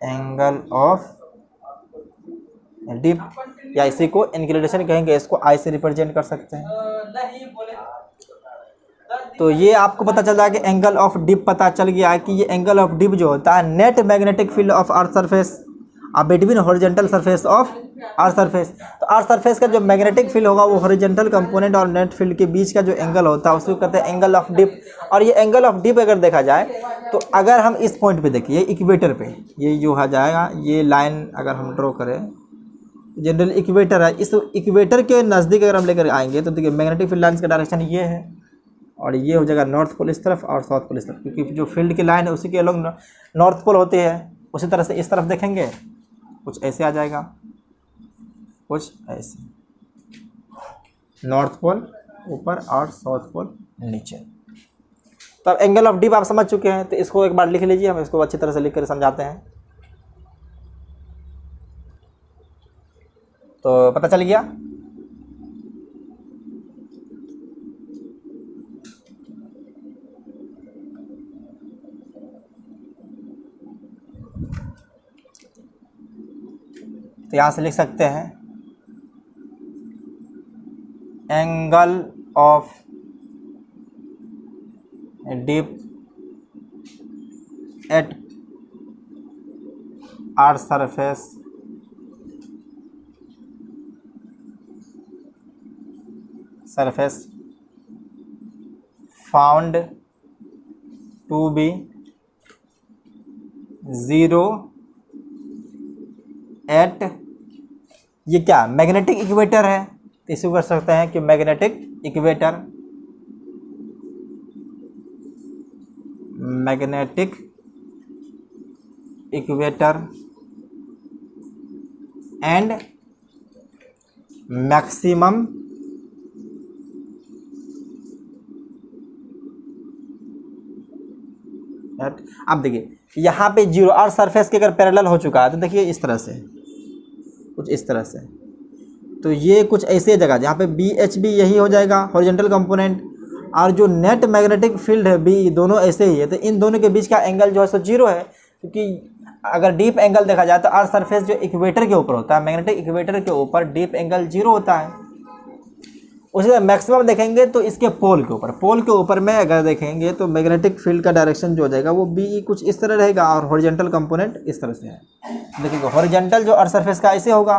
एंगल ऑफ डिप, या इसी को इंक्लिनेशन कहेंगे, इसको आई से रिप्रेजेंट कर सकते हैं। तो ये आपको पता चल रहा है कि एंगल ऑफ डिप पता चल गया है कि ये एंगल ऑफ डिप जो होता है net magnetic field of earth surface between horizontal surface of earth surface. तो अर्थ सरफेस का जो मैग्नेटिक फील्ड होगा वो हॉरिजॉन्टल कंपोनेंट और नेट फील्ड के बीच का जो एंगल होता है उसको कहते हैं एंगल ऑफ डिप। और ये एंगल ऑफ डिप अगर देखा जाए तो अगर हम इस पॉइंट पे देखिए इक्वेटर पे, ये जो आ जाएगा ये लाइन अगर हम ड्रॉ करें, जनरल इक्वेटर है, इस इक्वेटर के नज़दीक अगर हम लेकर आएंगे तो देखिए मैग्नेटिक फील्ड लाइन्स का डायरेक्शन ये है, और ये हो जाएगा नॉर्थ पोल इस तरफ और साउथ पोल इस तरफ, क्योंकि जो फील्ड की लाइन है उसी के अलॉन्ग नॉर्थ पोल होती है। उसी तरह से इस तरफ देखेंगे कुछ ऐसे आ जाएगा, कुछ ऐसे, नॉर्थ पोल ऊपर और साउथ पोल नीचे। तो अब एंगल ऑफ डिप आप समझ चुके हैं, तो इसको एक बार लिख लीजिए, हम इसको अच्छी तरह से लिख कर समझाते हैं। तो पता चल गया। तो यहाँ से लिख सकते हैं angle of dip at earth surface found to be zero at, ये क्या मैग्नेटिक इक्वेटर है, तो इसे कर सकते हैं कि magnetic equator, magnetic equator and maximum अब देखिए यहाँ पे जीरो अर्थ सरफेस के अगर पैरेलल हो चुका है तो देखिए इस तरह से, कुछ इस तरह से, तो ये कुछ ऐसे जगह जहाँ पे बी एच बी यही हो जाएगा हॉरिजॉन्टल कंपोनेंट, और जो नेट मैग्नेटिक फील्ड है बी, दोनों ऐसे ही है, तो इन दोनों के बीच का एंगल जो है सो जीरो है, क्योंकि अगर डीप एंगल देखा जाए तो अर्थ सरफेस जो इक्वेटर के ऊपर होता है, मैग्नेटिक इक्वेटर के ऊपर डीप एंगल जीरो होता है। उसी तरह मैक्सिमम देखेंगे तो इसके पोल के ऊपर में अगर देखेंगे तो मैग्नेटिक फील्ड का डायरेक्शन जो हो जाएगा वो बी कुछ इस तरह रहेगा, और हॉरिजॉन्टल कंपोनेंट इस तरह से है। देखिए हॉरिजॉन्टल जो अर्थ सरफेस का ऐसे होगा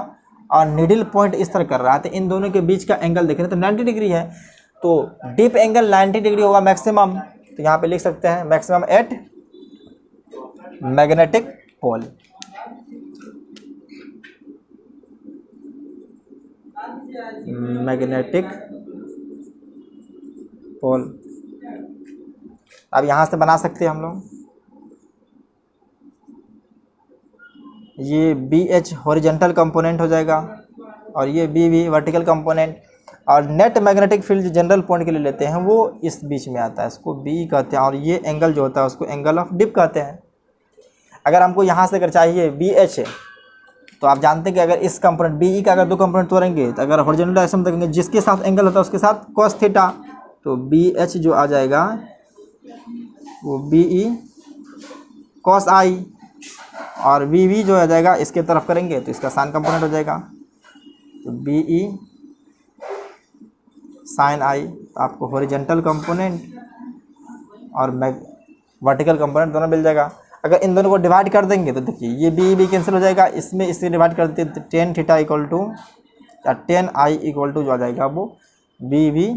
और निडल पॉइंट इस तरह कर रहा है, तो इन दोनों के बीच का एंगल देखें तो 90 डिग्री है, तो डीप एंगल 90 डिग्री होगा मैक्सिमम, तो यहाँ पे लिख सकते हैं maximum at magnetic pole. Magnetic pole अब यहाँ से बना सकते हैं हम लोग, ये बी एच हॉरिजॉन्टल कंपोनेंट हो जाएगा और ये बी वी वर्टिकल कंपोनेंट, और नेट मैग्नेटिक फील्ड जो जनरल पॉइंट के लिए लेते हैं वो इस बीच में आता है, इसको बी कहते हैं, और ये एंगल जो होता है उसको एंगल ऑफ डिप कहते हैं। अगर हमको यहाँ से अगर चाहिए बी एच, तो आप जानते हैं कि अगर इस कंपोनेंट बी ई का अगर दो कंपोनेंट तोड़ेंगे तो अगर हॉरिजॉन्टल डायरेक्शन में देखेंगे जिसके साथ एंगल होता है उसके साथ कॉस थीटा, तो बी एच जो आ जाएगा वो बी ई कॉस आई, और वी वी जो आ जाएगा इसके तरफ करेंगे तो इसका साइन कंपोनेंट हो जाएगा, तो बी ई साइन आई। तो आपको हॉरिजॉन्टल कंपोनेंट और वर्टिकल कंपोनेंट दोनों मिल जाएगा। अगर इन दोनों को डिवाइड कर देंगे तो देखिए ये बी कैंसिल हो जाएगा, इसमें इससे डिवाइड कर देते तो टेन थीटा इक्वल टू या टेन आई इक्वल टू जो आ जाएगा वो B V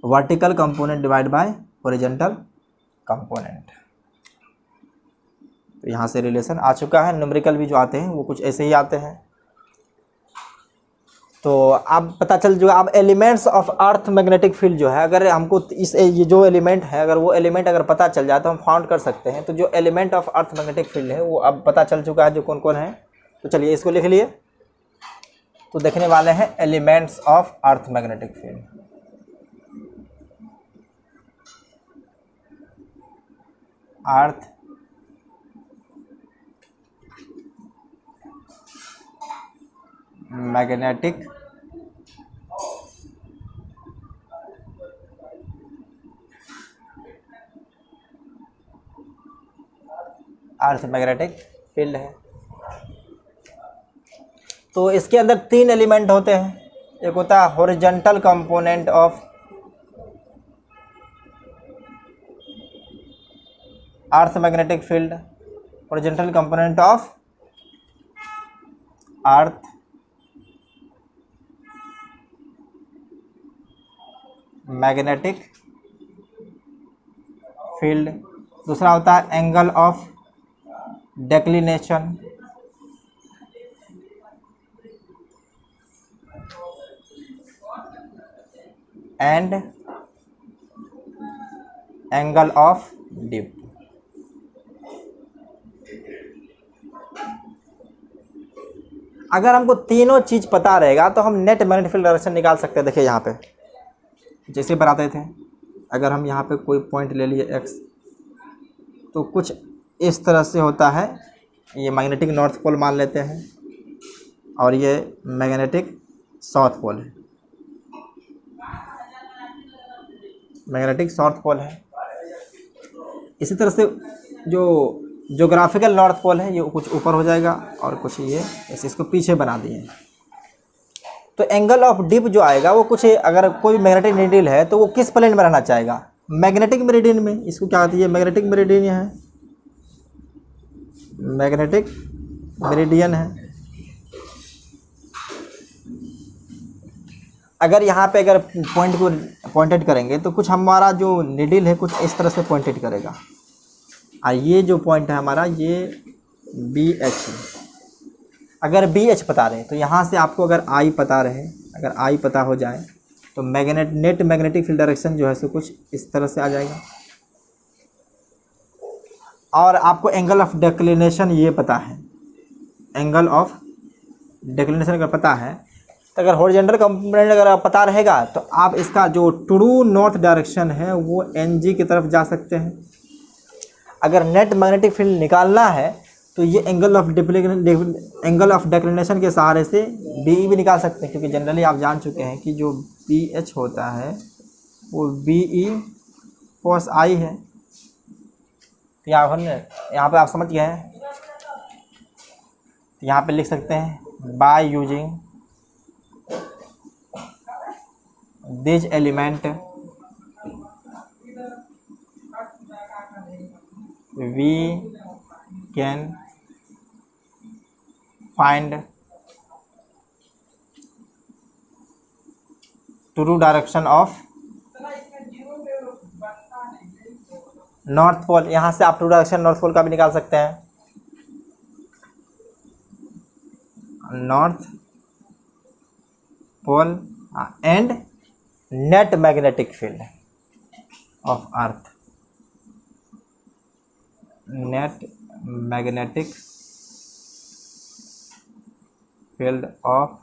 vertical component divide by horizontal component. तो यहाँ से रिलेशन आ चुका है। न्यूमेरिकल भी जो आते हैं वो कुछ ऐसे ही आते हैं। तो अब पता चल जो अब elements of earth magnetic field जो है, अगर हमको इस ये जो एलिमेंट है अगर वो एलिमेंट अगर पता चल जाए तो हम फाउंड कर सकते हैं। तो जो element of earth magnetic field है वो अब पता चल चुका है जो कौन कौन है। तो चलिए इसको लिख लिए। तो देखने वाले हैं elements of earth magnetic field. Earth magnetic earth magnetic field है। तो इसके अंदर तीन एलिमेंट होते हैं। एक होता है horizontal component of earth magnetic field, horizontal component of earth magnetic field. दूसरा होता है angle of declination, and angle of dip. अगर हमको तीनों चीज पता रहेगा तो हम नेट मैग्नेटिक फील्ड डायरेक्शन निकाल सकते हैं। देखिए यहाँ पे जैसे बनाते थे, अगर हम यहाँ पे कोई पॉइंट ले लिए एक्स, तो कुछ इस तरह से होता है। ये मैग्नेटिक नॉर्थ पोल मान लेते हैं और ये मैग्नेटिक साउथ पोल है, मैग्नेटिक साउथ पोल है। इसी तरह से जो ज्योग्राफिकल नॉर्थ पोल है ये कुछ ऊपर हो जाएगा और कुछ ये ऐसे इसको पीछे बना दिए। तो एंगल ऑफ डिप जो आएगा वो कुछ, अगर कोई मैग्नेटिक नीडल है तो वो किस प्लेन में रहना चाहेगा, मैग्नेटिक मेरिडियन में। इसको क्या कहते हैं, मैग्नेटिक मेरिडियन है, मैग्नेटिक मेरिडियन है। अगर यहाँ पे अगर पॉइंट को पॉइंटेड करेंगे तो कुछ हमारा जो निडिल है कुछ इस तरह से पॉइंटेड करेगा, और ये जो पॉइंट है हमारा ये बी एच है। अगर बी एच पता रहे तो यहाँ से आपको अगर आई पता रहे, अगर आई पता हो जाए तो नेट मैग्नेटिक फील्ड डायरेक्शन जो है सो कुछ इस तरह से आ जाएगा। और आपको एंगल ऑफ डिक्लिनेशन ये पता है, एंगल ऑफ डिक्लिनेशन अगर पता है तो अगर हॉरिजॉन्टल कंपोनेंट अगर आप पता रहेगा तो आप इसका जो ट्रू नॉर्थ डायरेक्शन है वो एन जी की तरफ जा सकते हैं। अगर नेट मैग्नेटिक फील्ड निकालना है तो ये एंगल ऑफ डिक्लिनेशन के सहारे से बी भी निकाल सकते हैं, क्योंकि जनरली आप जान चुके हैं कि जो बी एच होता है वो बी ई कोस आई है। तो यहाँ पे आप समझ गए हैं, तो यहाँ पे लिख सकते हैं by using this element we can find true direction of north pole. यहाँ से आप ट्रू डायरेक्शन नॉर्थ पोल का भी निकाल सकते हैं, north pole and net magnetic field of earth, net magnetic field of